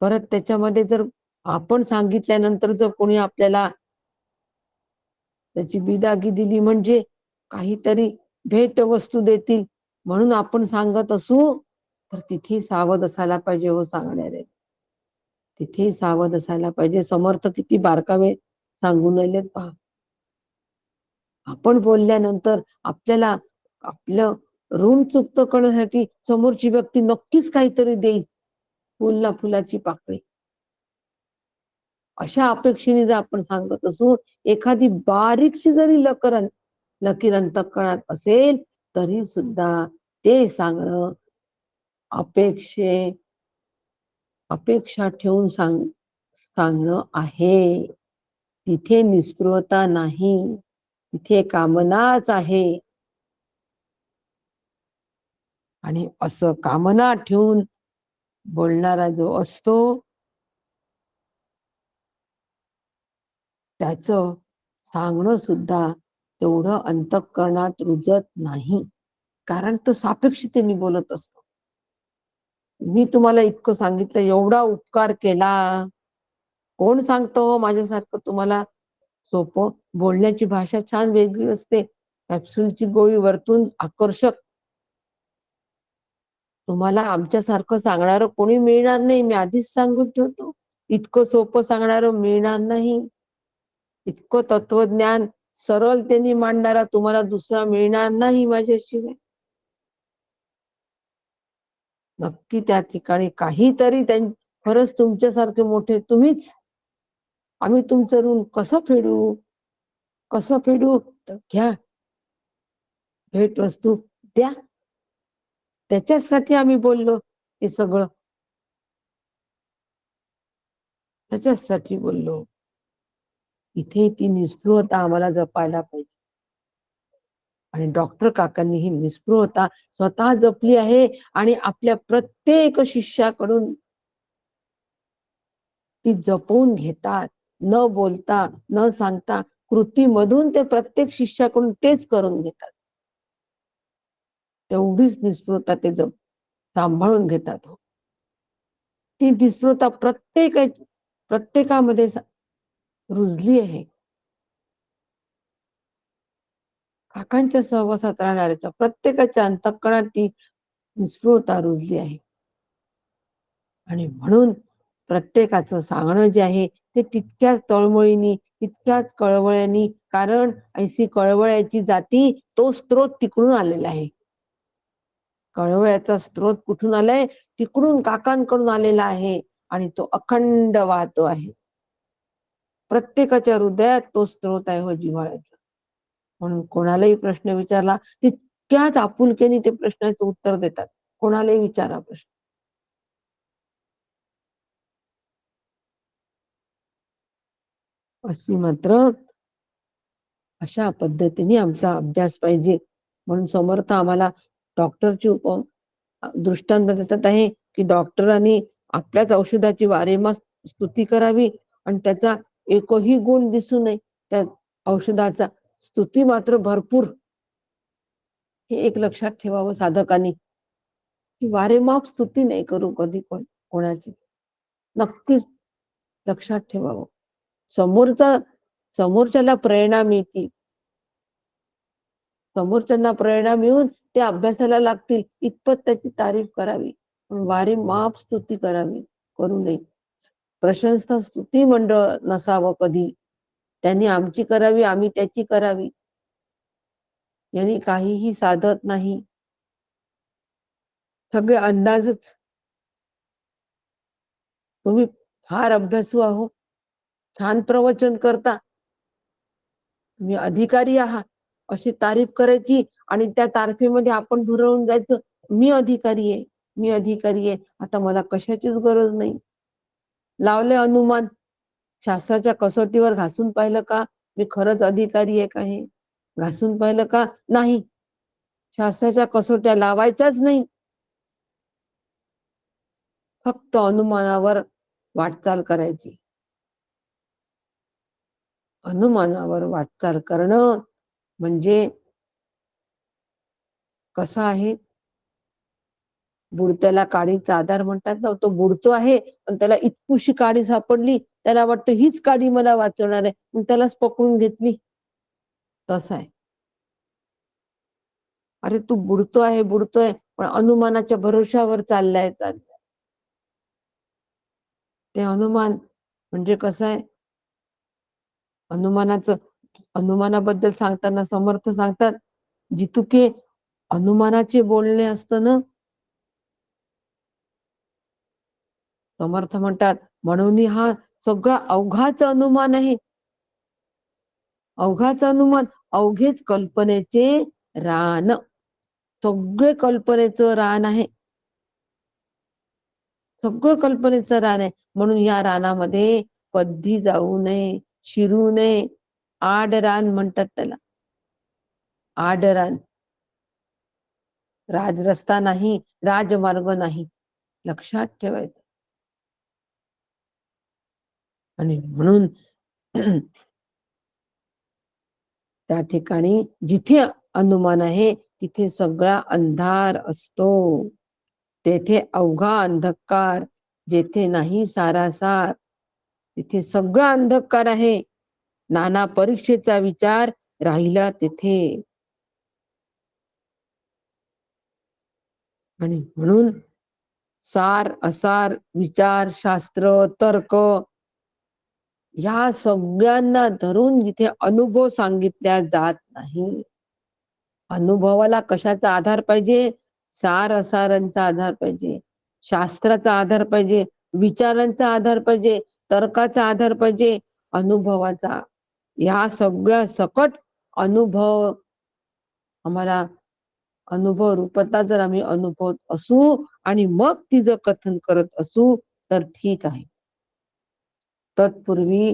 परत त्याच्यामध्ये जर आपण सांगितल्यानंतर जर कोणी आपल्याला त्याची बिदागी दिली, म्हणजे काहीतरी भेट वस्तू देतील म्हणून आपण सांगत असू, तर तिथे सावध असायला पाहिजे हो सांगणारे. तिथे सावध असायला पाहिजे. समर्थ किती बारकावे सांगून राहिलेत पहा. आपण बोलल्यानंतर आपल्याला आपलं ऋण चुकतं करण्यासाठी समोरची व्यक्ती नक्कीच काहीतरी देईल. फुलला फुलाची पाकळी. अशा अपेक्षेने जर आपण सांगत असू, एखादी बारीकशी जरी लकीर अंतःकरणात असेल, तरी सुद्धा ते सांगणं अपेक्षा ठेवून सांगणं आहे. तिथे निस्पृहता नाही, तिथे कामनाच आहे. आणि असं कामना ठेवून बोलणारा जो असतो, त्याचं सांगणं सुद्धा तेवढं अंतःकरणात रुजत नाही. कारण तो सापेक्षतेने बोलत असतो. मी तुम्हाला इतकं सांगितलं, एवढा उपकार केला. कोण सांगतो माझ्यासारखं तुम्हाला सोपं? बोलण्याची भाषा छान वेगळी असते. कॅप्सूलची गोळी वरतून आकर्षक. तुम्हाला आमच्यासारखं सांगणारं कोणी मिळणार नाही. मी आधीच सांगून ठेवतो. इतकं सोपं सांगणारं मिळणार नाही. इतकं तत्वज्ञान सरळतेने मांडणारा तुम्हाला दुसरा मिळणार नाही माझ्याशिवाय. नक्की त्या ठिकाणी काहीतरी खरंच तुमच्यासारखे मोठे तुम्हीच. आम्ही तुमचं ऋण कसं फेडू, तर घ्या, भेट वस्तू द्या. त्याच्यासाठी आम्ही बोललो हे सगळं. त्याच्यासाठी बोललो. इथे ती निस्पृहता आम्हाला जपायला पाहिजे. आणि डॉक्टर काकांनी ही निस्पृहता स्वतः जपली आहे. आणि आपल्या प्रत्येक शिष्याकडून ती जपवून घेतात, न बोलता न सांगता कृतीमधून ते प्रत्येक शिष्याकडून तेच करून घेतात. तेवढीच निस्पृहता ते सांभाळून घेतात. ती निस्पृहता प्रत्येकामध्ये रुजली आहे. काकांच्या सहवासात राहणाऱ्याच्या प्रत्येकाच्या अंतःकरणात ती निस्पृहता रुजली आहे. आणि म्हणून प्रत्येकाचं सांगणं जे आहे ते तितक्याच तळमळीने, तितक्याच कळवळ्याने, कारण ऐशी कळवळ्याची जाती तो स्रोत तिकडून आलेला आहे. कळवळ्याचा स्रोत कुठून आलाय? तिकडून काकांकडून आलेला आहे आणि तो अखंड वाहतो आहे. प्रत्येकाच्या हृदयात तो स्रोत आहे हो जिव्हाळ्याचा. म्हणून कोणालाही प्रश्न विचारला तितक्याच आपुलकीने ते प्रश्नाचं उत्तर देतात. कोणालाही विचारा प्रश्न. अशी मात्र अशा पद्धतीने आमचा अभ्यास पाहिजे. म्हणून समर्थ आम्हाला डॉक्टरची दृष्टांत देतात आहे की डॉक्टरांनी आपल्याच औषधाची वारेमास स्तुती करावी आणि त्याचा एकही गुण दिसू नये त्या औषधाचा, स्तुती मात्र भरपूर. हे एक लक्षात ठेवावं साधकांनी की वारेमाप स्तुती नाही करू कधी कोणाची. नक्कीच लक्षात ठेवावं. समोरच्याला प्रेरणा मिळतील, समोरच्यांना प्रेरणा मिळून ते अभ्यासाला लागतील इतपत त्याची तारीफ करावी. वारेमाप स्तुती करावी, करू नये. प्रशंसा स्तुती मंडळ नसावं कधी. त्यांनी आमची करावी, आम्ही त्याची करावी, यांनी काहीही साधत नाही. सगळे अंदाजच. तुम्ही फार अभ्यासू आहो, छान प्रवचन करता, तुम्ही अधिकारी आहात, अशी तारीफ करायची आणि त्या तारफेमध्ये आपण धुरळून जायचं, मी अधिकारी आहे, मी अधिकारी आहे. आता मला कशाचीच गरज नाही. लावले अनुमान, शास्त्राच्या कसोटीवर घासून पाहिलं का मी खरंच अधिकारी आहे का? हे घासून पाहिलं का? नाही. शास्त्राच्या कसोट्या लावायच्याच नाही. फक्त अनुमानावर वाटचाल करायची. अनुमानावर वाटचाल करणं म्हणजे कसं आहे? बुडत्याला काडीचा आधार म्हणतात ना, तो बुडतो आहे पण त्याला इतकुशी काडी सापडली, त्याला वाटतं हीच काडी मला वाचवणार आहे, मग त्यालाच पकडून घेतली. तसं आहे. अरे तू बुडतोय पण अनुमानाच्या भरोशावर चाललाय. ते अनुमान म्हणजे कसं आहे? अनुमानाबद्दल सांगताना समर्थ सांगतात, जितुके अनुमानाचे बोलणे असतं ना, समर्थ म्हणतात म्हणून हा सगळा अवघाच अनुमान आहे. अवघाच अनुमान, अवघेच कल्पनेचे रान. सगळे कल्पनेचं रान आहे. सगळं कल्पनेचं रान आहे. म्हणून या रानामध्ये कधी जाऊ नये, शिरू नये. आड रान म्हणतात त्याला. आड रान. राजरस्ता नाही, राजमार्ग नाही, लक्षात ठेवायचं. आणि म्हणून त्या ठिकाणी जिथे अनुमान आहे तिथे सगळा अंधार असतो. तेथे अवघा अंधकार, जेथे नाही सारासार तिथे सगळा अंधकार आहे. नाना परीक्षेचा विचार राहिला तिथे. आणि म्हणून सार असार विचार शास्त्र तर्क या सगळ्यांना धरून जिथे अनुभव सांगितल्या जात नाही. अनुभवाला कशाचा आधार पाहिजे? सार असारांचा आधार पाहिजे, शास्त्राचा आधार पाहिजे, विचारांचा आधार पाहिजे, तर्काचा आधार पाहिजे, अनुभवाचा. या सगळ्या सकट अनुभव आम्हाला अनुभव रूपता जर आम्ही अनुभवत असू आणि मग तिचं कथन करत असू तर ठीक आहे. तत्पूर्वी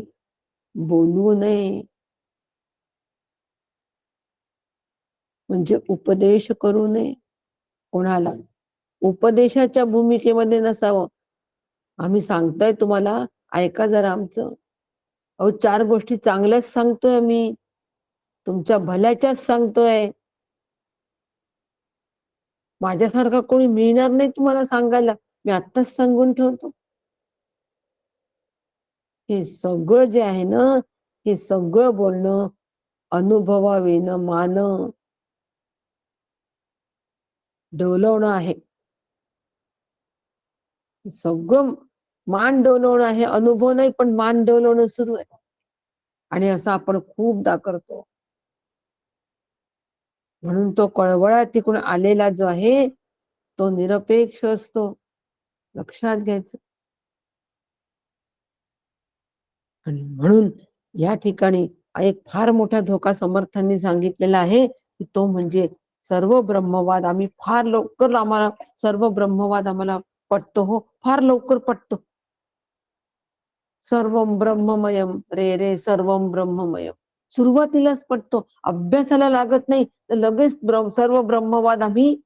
बोलू नये, म्हणजे उपदेश करू नये. कोणाला उपदेशाच्या भूमिकेमध्ये नसावं. आम्ही सांगतोय तुम्हाला ऐका जरा आमचं. अहो 4 गोष्टी चांगल्याच सांगतोय मी. तुमच्या भल्याच्याच सांगतोय. माझ्यासारखा कोणी मिळणार नाही तुम्हाला सांगायला. मी आत्ताच सांगून ठेवतो. हे सगळं जे आहे ना, हे सगळं बोलणं अनुभवाविणं मान डोलवणं आहे. सगळं मान डोलवणं आहे. अनुभव नाही, पण मान डोलवणं सुरू आहे. आणि असं आपण खूपदा करतो. म्हणून तो कळवळा तिकडून आलेला जो आहे, तो निरपेक्ष असतो. लक्षात घ्यायचं. आणि म्हणून या ठिकाणी एक फार मोठा धोका समर्थांनी सांगितलेला आहे, की तो म्हणजे सर्व ब्रह्मवाद. आम्हाला सर्व ब्रह्मवाद आम्हाला पटतो. हो, फार लवकर पटतो. सर्वं ब्रह्ममयम रे रे सर्वं ब्रह्ममयम. सुरुवातीलाच पटतो. अभ्यासाला लागत नाही तर लगेच सर्व ब्रह्मवाद आम्ही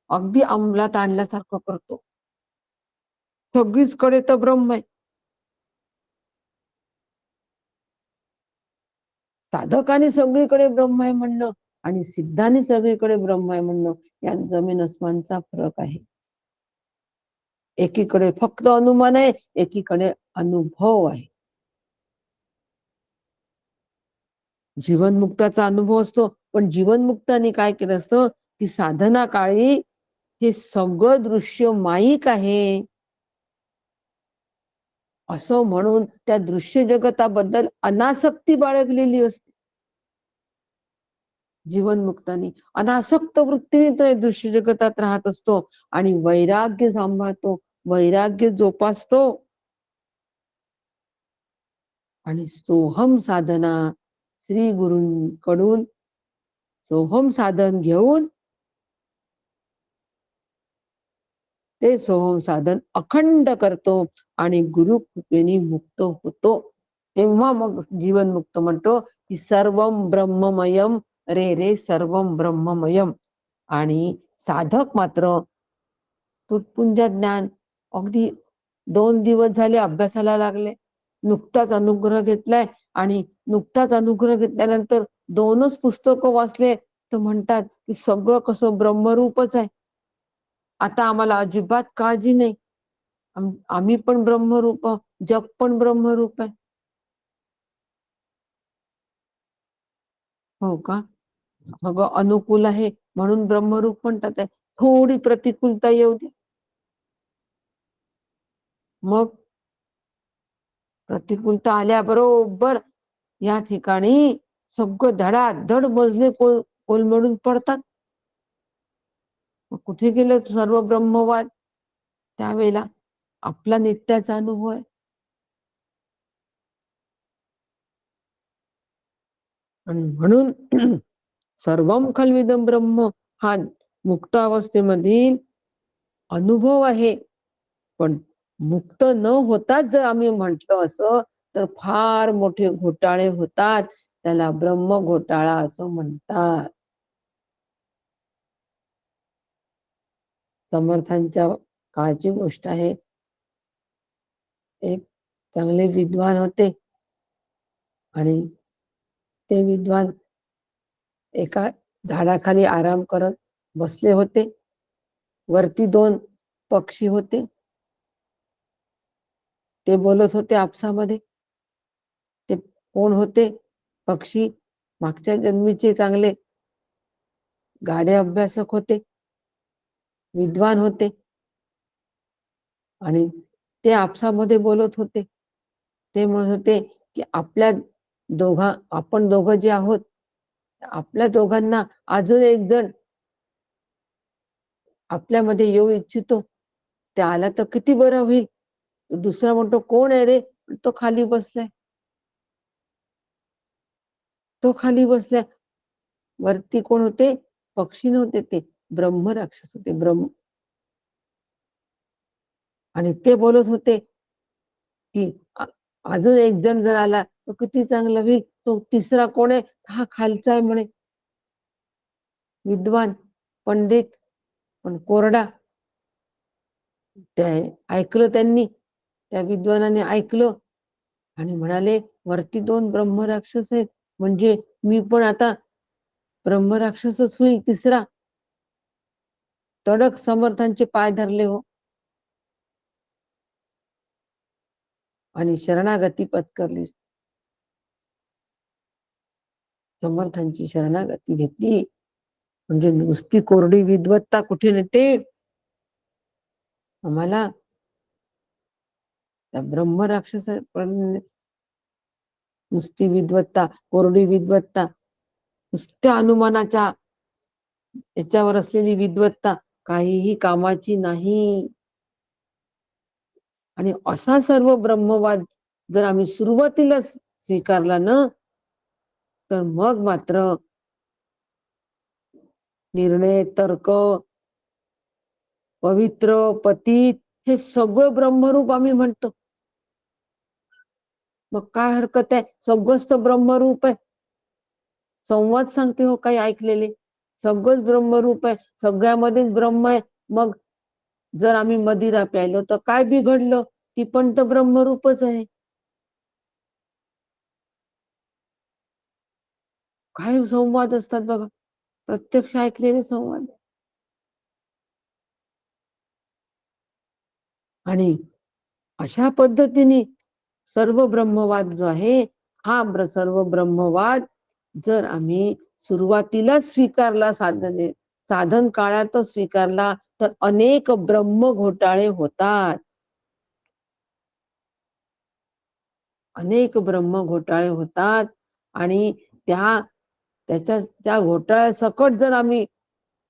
अगदी अंमलात आणल्यासारखं करतो. सगळीचकडे तर ब्रह्म आहे. साधकाने सगळीकडे ब्रह्म आहे म्हणणं आणि सिद्धांनी सगळीकडे ब्रह्म आहे म्हणणं, यात जमीन अस्मानचा फरक आहे. एकीकडे फक्त अनुमान आहे, एकीकडे अनुभव आहे. जीवनमुक्ताचा अनुभव असतो, पण जीवनमुक्ताने काय केलं असतं, की साधना काळी हे सगळं दृश्य माईक आहे असं म्हणून त्या दृश्य जगताबद्दल अनासक्ती बाळगलेली असते. जीवनमुक्तानी अनासक्त वृत्तीने तो दृश्य जगतात राहत असतो आणि वैराग्य सांभाळतो, वैराग्य जोपासतो आणि सोहम साधना श्री गुरूंकडून सोहम साधन घेऊन ते सोहम साधन अखंड करतो आणि गुरु कृपेने मुक्त होतो. तेव्हा मग जीवन मुक्त म्हणतो की सर्वम ब्रह्ममयम रे रे सर्वम ब्रह्ममयम. आणि साधक मात्र तुटपुंज ज्ञान अगदी 2 दिवस झाले अभ्यासाला लागले, नुकताच अनुग्रह घेतलाय आणि नुकताच अनुग्रह घेतल्यानंतर 2च पुस्तकं वाचले तर म्हणतात की सगळं कसं ब्रह्मरूपच आहे. आता आम्हाला अजिबात काळजी नाही. आम्ही पण ब्रह्मरूप, जग पण ब्रह्मरूप आहे. हो का? सगळं अनुकूल आहे म्हणून ब्रह्मरूप म्हणतात आहे. थोडी प्रतिकूलता येऊ दे. मग प्रतिकूलता आल्याबरोबर या ठिकाणी सगळं धडाधड मजले कोलमडून पडतात. कुठे गेलं सर्व ब्रह्मवाद? त्यावेळेला आपला नित्याचा अनुभव आहे. आणि म्हणून सर्वम खल्विदम ब्रह्म हा मुक्त अवस्थेमधील अनुभव आहे. पण मुक्त न होताच जर आम्ही म्हटलं असं तर फार मोठे घोटाळे होतात. त्याला ब्रह्म घोटाळा असं म्हणतात. समर्थांच्या काळची गोष्ट आहे. एक चांगले विद्वान होते आणि ते विद्वान एका झाडाखाली आराम करत बसले होते. वरती 2 पक्षी होते. ते बोलत होते आपसामध्ये. ते कोण होते? पक्षी मागच्या जन्मीचे चांगले गाढे अभ्यासक होते, विद्वान होते आणि ते आपसामध्ये बोलत होते. ते म्हणत होते की आपण दोघं जे आहोत, आपल्या दोघांना अजून एक जण आपल्यामध्ये येऊ इच्छितो. ते आला तर किती बरं होईल. दुसरा म्हणतो कोण आहे रे? तो खाली बसलाय. तो खाली बसलाय. वरती कोण होते? पक्षी नव्हते ते, ब्रह्म राक्षस होते. आणि ते बोलत होते की अजून एक जण जर आला तर किती चांगलं होईल. तो तिसरा कोण आहे? हा खालचा आहे म्हणे. विद्वान, पंडित, पण कोरडा. ते ऐकलं त्यांनी त्या विद्वानाने ऐकलं आणि म्हणाले, वरती 2 ब्रह्मराक्षस आहेत, म्हणजे मी पण आता ब्रह्मराक्षसच होईल तिसरा. तडक समर्थांचे पाय धरले हो आणि शरणागती पत्करली. समर्थांची शरणागती घेतली म्हणजे नुसती कोरडी विद्वत्ता कुठे नेते आम्हाला. त्या ब्रह्मराक्षस नुसती विद्वत्ता, कोरडी विद्वत्ता, नुसत्या अनुमानाच्या याच्यावर असलेली विद्वत्ता काहीही कामाची नाही. आणि असा सर्व ब्रह्मवाद जर आम्ही सुरुवातीला स्वीकारला ना, तर मग मात्र निर्णय, तर्क, पवित्र, पतित हे सगळं ब्रह्मरूप आम्ही म्हणतो. मग काय हरकत आहे, सगळंच तर ब्रह्मरूप आहे. संवाद सांगते हो काही ऐकलेले, सगळंच ब्रह्मरूप आहे, सगळ्यामध्येच ब्रह्म आहे. मग जर आम्ही मदिरा प्यायलो तर काय बिघडलं, ती पण तर ब्रह्मरूपच आहे. काय संवाद असतात बघा, प्रत्यक्ष ऐकलेले संवाद. आणि अशा पद्धतीने सर्व ब्रह्मवाद जो आहे, हा सर्व ब्रह्मवाद जर आम्ही सुरुवातीला स्वीकारला, साधन काळातच स्वीकारला, तर अनेक ब्रह्म घोटाळे होतात. अनेक ब्रह्म घोटाळे होतात आणि त्या घोटाळ्यासकट जर आम्ही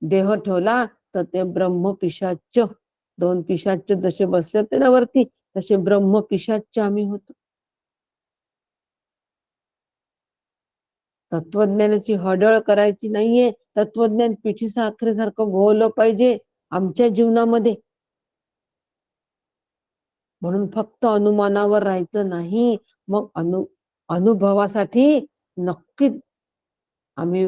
देह ठेवला तर ते ब्रह्म पिशाच्च, 2 पिशाच्च जसे बसले होते ना वरती, तसे ब्रह्म पिशाच्च आम्ही होतो. तत्वज्ञानाची हडळ करायची नाहीये. तत्वज्ञान पिठी साखरेसारखं घोळलं पाहिजे आमच्या जीवनामध्ये. म्हणून फक्त अनुमानावर राहायचं नाही. मग अनुभवासाठी नक्कीच आम्ही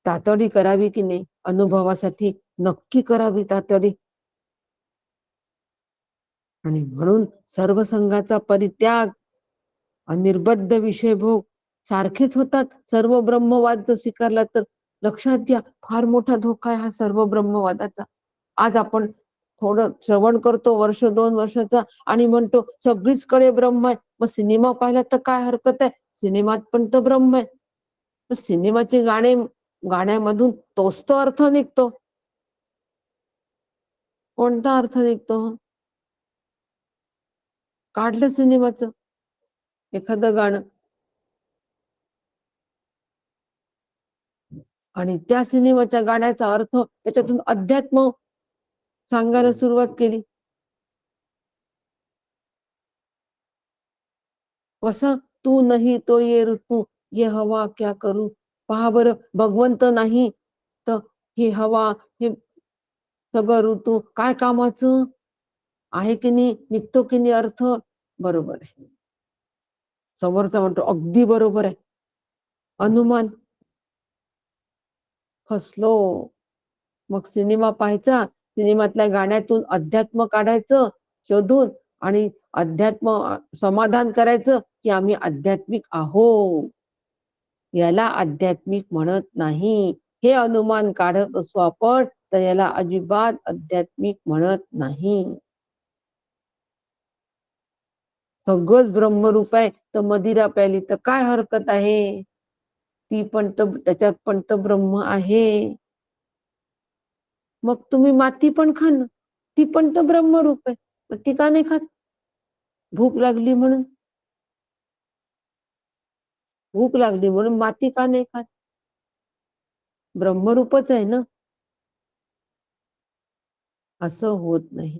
तातडी करावी की नाही, अनुभवासाठी नक्की करावी तातडी. आणि म्हणून सर्व संघाचा परित्याग, अनिर्बद्ध विषयभोग सारखेच होतात. सर्व ब्रह्मवाद जर स्वीकारला तर लक्षात घ्या, फार मोठा धोका आहे हा सर्व ब्रह्मवादाचा. आज आपण थोडं श्रवण करतो वर्ष 2 वर्षाचा आणि म्हणतो सगळीच कडे ब्रह्म आहे. मग सिनेमा पाहिला तर काय हरकत आहे, सिनेमात पण तर ब्रह्म आहे. सिनेमाचे गाण्यामधून तोच तो अर्थ निघतो. कोणता अर्थ निघतो? काढलं सिनेमाचं एखादं गाणं आणि त्या सिनेमाच्या गाण्याचा अर्थ त्याच्यातून अध्यात्म सांगायला सुरुवात केली. कसं, तू नाही तो ये ऋतू, ये हवा क्या करू. पहा बरं, भगवंत नाही तर ही हवा, हे सगळं ऋतू काय कामाचं आहे की नाही, निघतो की नाही अर्थ. बरोबर आहे, समोरचा म्हणतो अगदी बरोबर आहे. अनुमान फसलो. मग सिनेमा पाहायचा, सिनेमातल्या गाण्यातून अध्यात्म काढायचं शोधून आणि अध्यात्म समाधान करायचं की आम्ही आध्यात्मिक आहोत. याला आध्यात्मिक म्हणत नाही. हे अनुमान काढत असो आपण तर याला अजिबात आध्यात्मिक म्हणत नाही. सगळंच ब्रह्मरूप आहे तर मदिरा प्याली तर काय हरकत आहे, ती पण तर त्याच्यात पण तर ब्रह्म आहे. मग तुम्ही माती पण खा ना, ती पण तर ब्रह्मरूप आहे. मग ती का नाही खात? भूक लागली म्हणून. भूक लागली म्हणून माती का नाही खात? ब्रह्मरूपच आहे ना. असं होत नाही.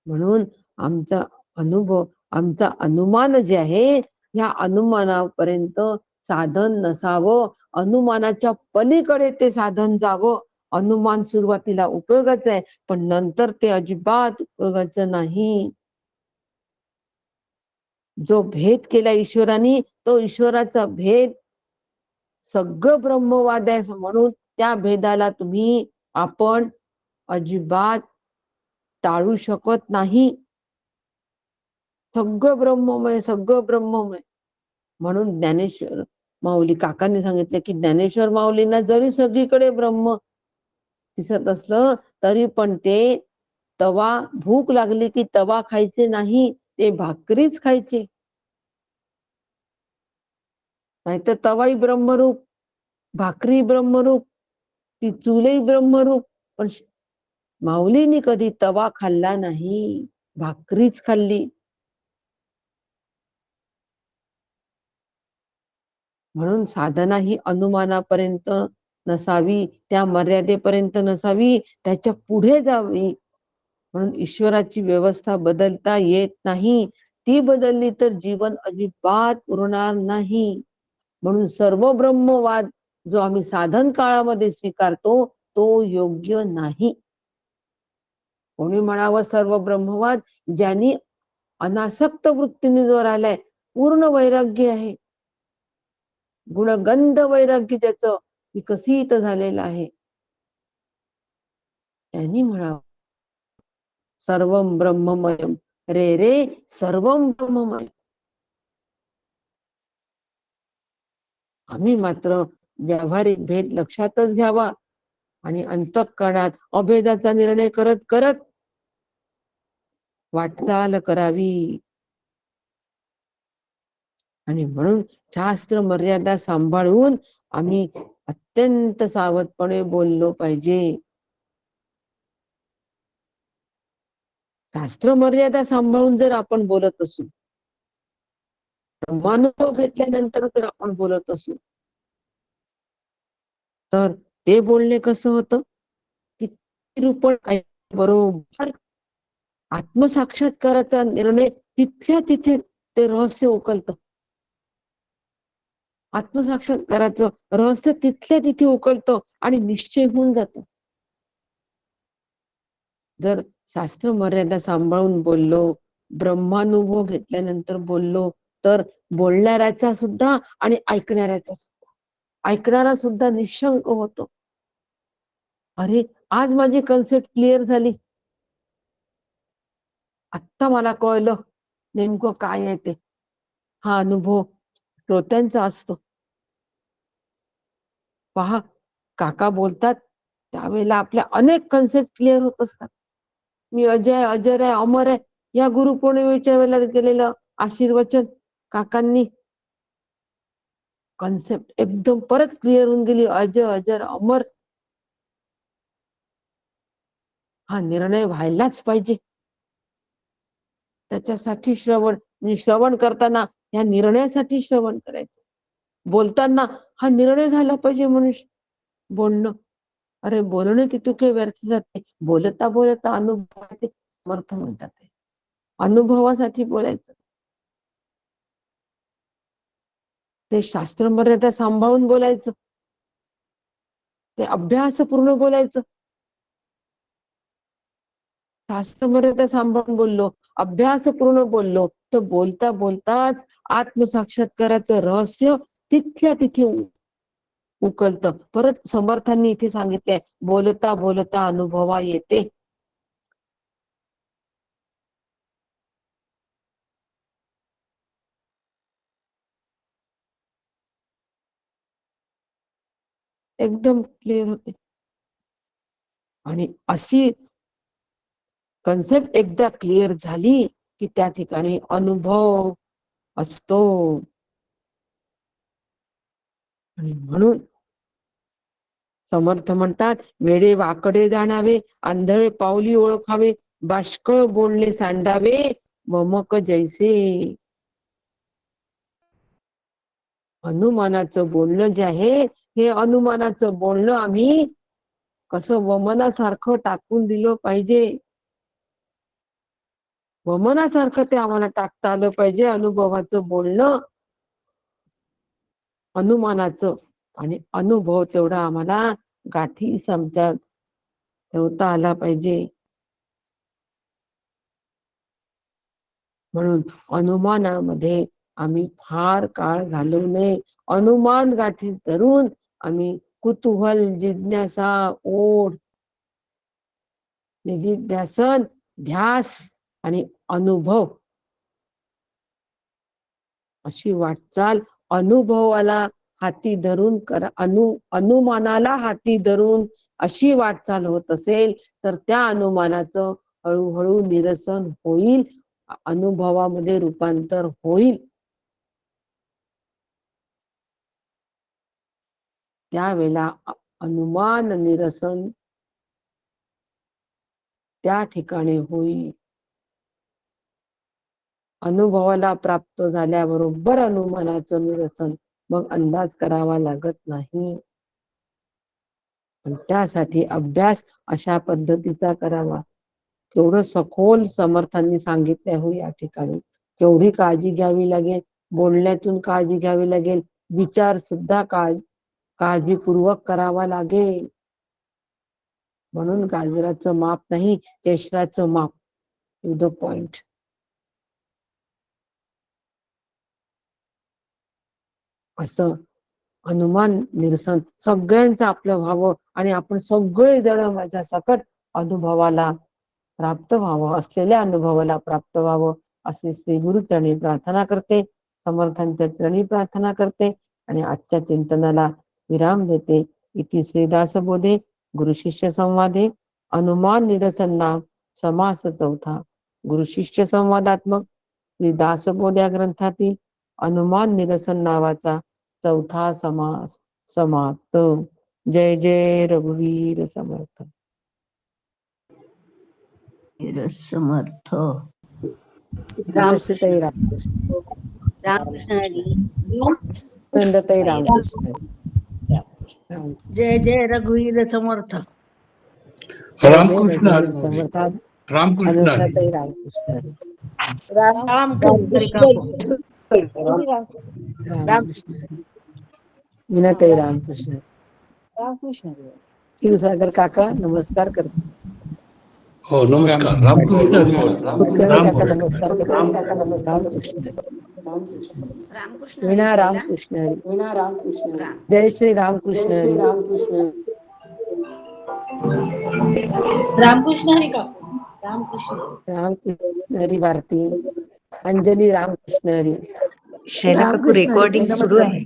म्हणून आमचा अनुभव, आमचा अनुमान जे आहे, या अनुमानापर्यंत साधन नसावं, अनुमानाच्या पलीकडे ते साधन जावं. अनुमान सुरुवातीला उपयोगाचं आहे पण नंतर ते अजिबात उपयोगाचं नाही. जो भेद केला ईश्वराने तो ईश्वराचा भेद सगळं ब्रह्मवाद आहे म्हणून त्या भेदाला आपण अजिबात टाळू शकत नाही. सगळं ब्रह्ममय, सगळं ब्रह्ममय. म्हणून ज्ञानेश्वर माऊली काकांनी सांगितले की ज्ञानेश्वर माऊलींना जरी सगळीकडे ब्रह्म दिसत असलं तरी पण ते तवा भूक लागली की तवा खायचे नाही, ते भाकरीच खायचे. नाहीतर तवाई ब्रह्मरूप, भाकरी ब्रह्मरूप, ती चुलही ब्रह्मरूप. पण माऊलींनी कधी तवा खाल्ला नाही, भाकरीच खाल्ली. म्हणून साधना ही अनुमानापर्यंत नसावी, त्या मर्यादेपर्यंत नसावी, त्याच्या पुढे जावी. म्हणून ईश्वराची व्यवस्था बदलता येत नाही. ती बदलली तर जीवन अजिबात उरणार नाही. म्हणून सर्व ब्रह्मवाद जो आम्ही साधन काळामध्ये स्वीकारतो तो योग्य नाही. कोणी म्हणावं सर्व ब्रह्मवाद, ज्यांनी अनासक्त वृत्तीने जो राहिलाय, पूर्ण वैराग्य आहे, गुणगंध वैराग्य त्याचं विकसित झालेलं आहे, त्यांनी म्हणावं सर्वं ब्रह्ममयम. रे रे सर्वं ब्रह्ममय. आम्ही मात्र व्यावहारिक भेद लक्षातच घ्यावा आणि अंतःकरणात अभेदाचा निर्णय करत करत वाटचाल करावी. आणि म्हणून शास्त्र मर्यादा सांभाळून आम्ही अत्यंत सावधपणे बोललो पाहिजे. शास्त्र मर्यादा सांभाळून जर आपण बोलत असू, ब्रह्मानुभव घेतल्यानंतर जर आपण बोलत असू, तर ते बोलणे कसं होतं की रूपण बरोबर आत्मसाक्षात्काराचा निर्णय तिथल्या तिथे ते रहस्य उकलतं. आत्मसाक्षात्काराचं रहस्य तिथल्या तिथे उकलतं आणि निश्चय होऊन जातो. जर शास्त्र मर्यादा सांभाळून बोललो, ब्रह्मानुभव घेतल्यानंतर बोललो, तर बोलणाऱ्याचा सुद्धा आणि ऐकणाऱ्याचा सुद्धा, ऐकणारा सुद्धा निशंक होतो. अरे आज माझी कन्सेप्ट क्लिअर झाली, आत्ता मला कळलं नेमकं काय आहे ते. हा अनुभव श्रोत्यांचा असतो. पहा, काका बोलतात त्यावेळेला आपल्या अनेक कन्सेप्ट क्लिअर होत असतात. मी अजय, अजर आहे, अमर आहे, या गुरुपौर्णिमेच्या वेळेला केलेलं आशीर्वचन काकांनी, कन्सेप्ट एकदम परत क्लिअर होऊन गेली. अजय, अजर, अमर हा निर्णय व्हायलाच पाहिजे. त्याच्यासाठी श्रवण, श्रवण करताना या निर्णयासाठी श्रवण करायचं. बोलताना हा निर्णय झाला पाहिजे म्हणून बोलणं. अरे बोलणं तितके व्यर्थ जाते. बोलता बोलता अनुभव समर्थ म्हणतात, अनुभवासाठी बोलायचं. ते शास्त्र मर्यादा सांभाळून बोलायचं, ते अभ्यासपूर्ण बोलायचं. शास्त्र मर्यादा सांभाळून बोललो, अभ्यासपूर्ण बोललो, तर बोलता बोलताच आत्मसाक्षात्काराचं रहस्य तिथल्या तिथे उकलतं. परत समर्थांनी इथे सांगितलंय, बोलता बोलता अनुभवा येते. एकदम क्लिअर होते. आणि अशी कन्सेप्ट एकदा क्लिअर झाली की त्या ठिकाणी अनुभव असतो. आणि म्हणून समर्थ म्हणतात, वेडे वाकडे जाणावे, आंधळे पावली ओळखावे, बाष्कळ बोलणे सांडावे, ममक जैसे. अनुमानाचं बोलणं जे आहे, हे अनुमानाचं बोलणं आम्ही कसं वमनासारखं टाकून दिलं पाहिजे. वमनासारखं ते आम्हाला टाकता आलं पाहिजे. अनुभवाचं बोलणं अनुमानाचं, आणि अनुभव तेवढा आम्हाला गाठी समजात ठेवता आला पाहिजे. म्हणून अनुमानामध्ये आम्ही फार काळ घालवू नये. अनुमान गाठी धरून आम्ही कुतूहल, जिज्ञासा, ओढ, निधिध्यासन, ध्यास आणि अनुभव अशी वाटचाल अनुभवाला हाती धरून करा, अनुमानाला हाती धरून अशी वाटचाल होत असेल तर त्या अनुमानाचं हळूहळू निरसन होईल, अनुभवामध्ये रूपांतर होईल. त्यावेळेला अनुमान निरसन त्या ठिकाणी होईल. अनुभवाला प्राप्त झाल्याबरोबर अनुमानाचं निरसन, मग अंदाज करावा लागत नाही. पण त्यासाठी अभ्यास अशा पद्धतीचा करावा. केवढं सखोल समर्थांनी सांगितले हो या ठिकाणी. केवढी काळजी घ्यावी लागेल, बोलण्यातून काळजी घ्यावी लागेल, विचार सुद्धा काळजीपूर्वक करावा लागेल. म्हणून गाजराचं माप नाही, केशराचं माप. To the point. असं अनुमान निरसन सगळ्यांचं आपलं व्हावं आणि आपण सगळे जण माझ्या सकट अनुभवाला प्राप्त व्हावं, असलेल्या अनुभवाला प्राप्त व्हावं असे श्री गुरु चरणी प्रार्थना करते, समर्थांच्या चरणी प्रार्थना करते आणि आजच्या चिंतनाला विराम देते. इति श्री दासबोधे गुरु शिष्य संवादे अनुमान निरसन नाम समास चौथा. गुरु शिष्य संवादात्मक श्री दासबोध या ग्रंथातील अनुमान निरसन नावाचा चौथा समास समाप्त. जय जय रघुवीर समर्थ. समर्थ. रामकृष्ण रामकृष्ण. रामकृष्ण हरी. नंदताई रामकृष्ण. जय जय रघुवीर समर्थ. रामकृष्ण हरी. समर्थ. रामकृष्ण हरी. अनुषाताई रामकृष्ण. रामकृष्ण. मीनाताई रामकृष्ण. रामकृष्ण. क्षीरसागर काका नमस्कार करते. हो नमस्कार. रामकृष्ण हरी. काका नमस्कार करते. रामकृष्ण. मीना रामकृष्ण हरी. मीना रामकृष्ण. जय श्री रामकृष्ण हरी. रामकृष्ण. रामकृष्ण हरी का. रामकृष्ण हरी. भारती. अंजली रामकृष्ण हरी. शैला काकू रेकॉर्डिंग सुरू आहे.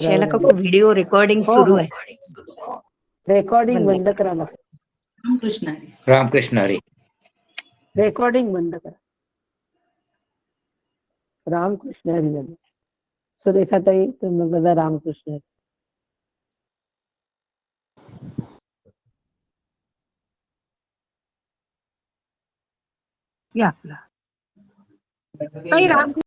शैला काकू व्हिडिओ रेकॉर्डिंग सुरू आहे. रेकॉर्डिंग बंद करा. रामकृष्ण हरी. रामकृष्ण हरी. रेकॉर्डिंग बंद करा. रामकृष्ण हरी. सुरेखाताई तुम्ही बघा रामकृष्ण हरी. या आपला राम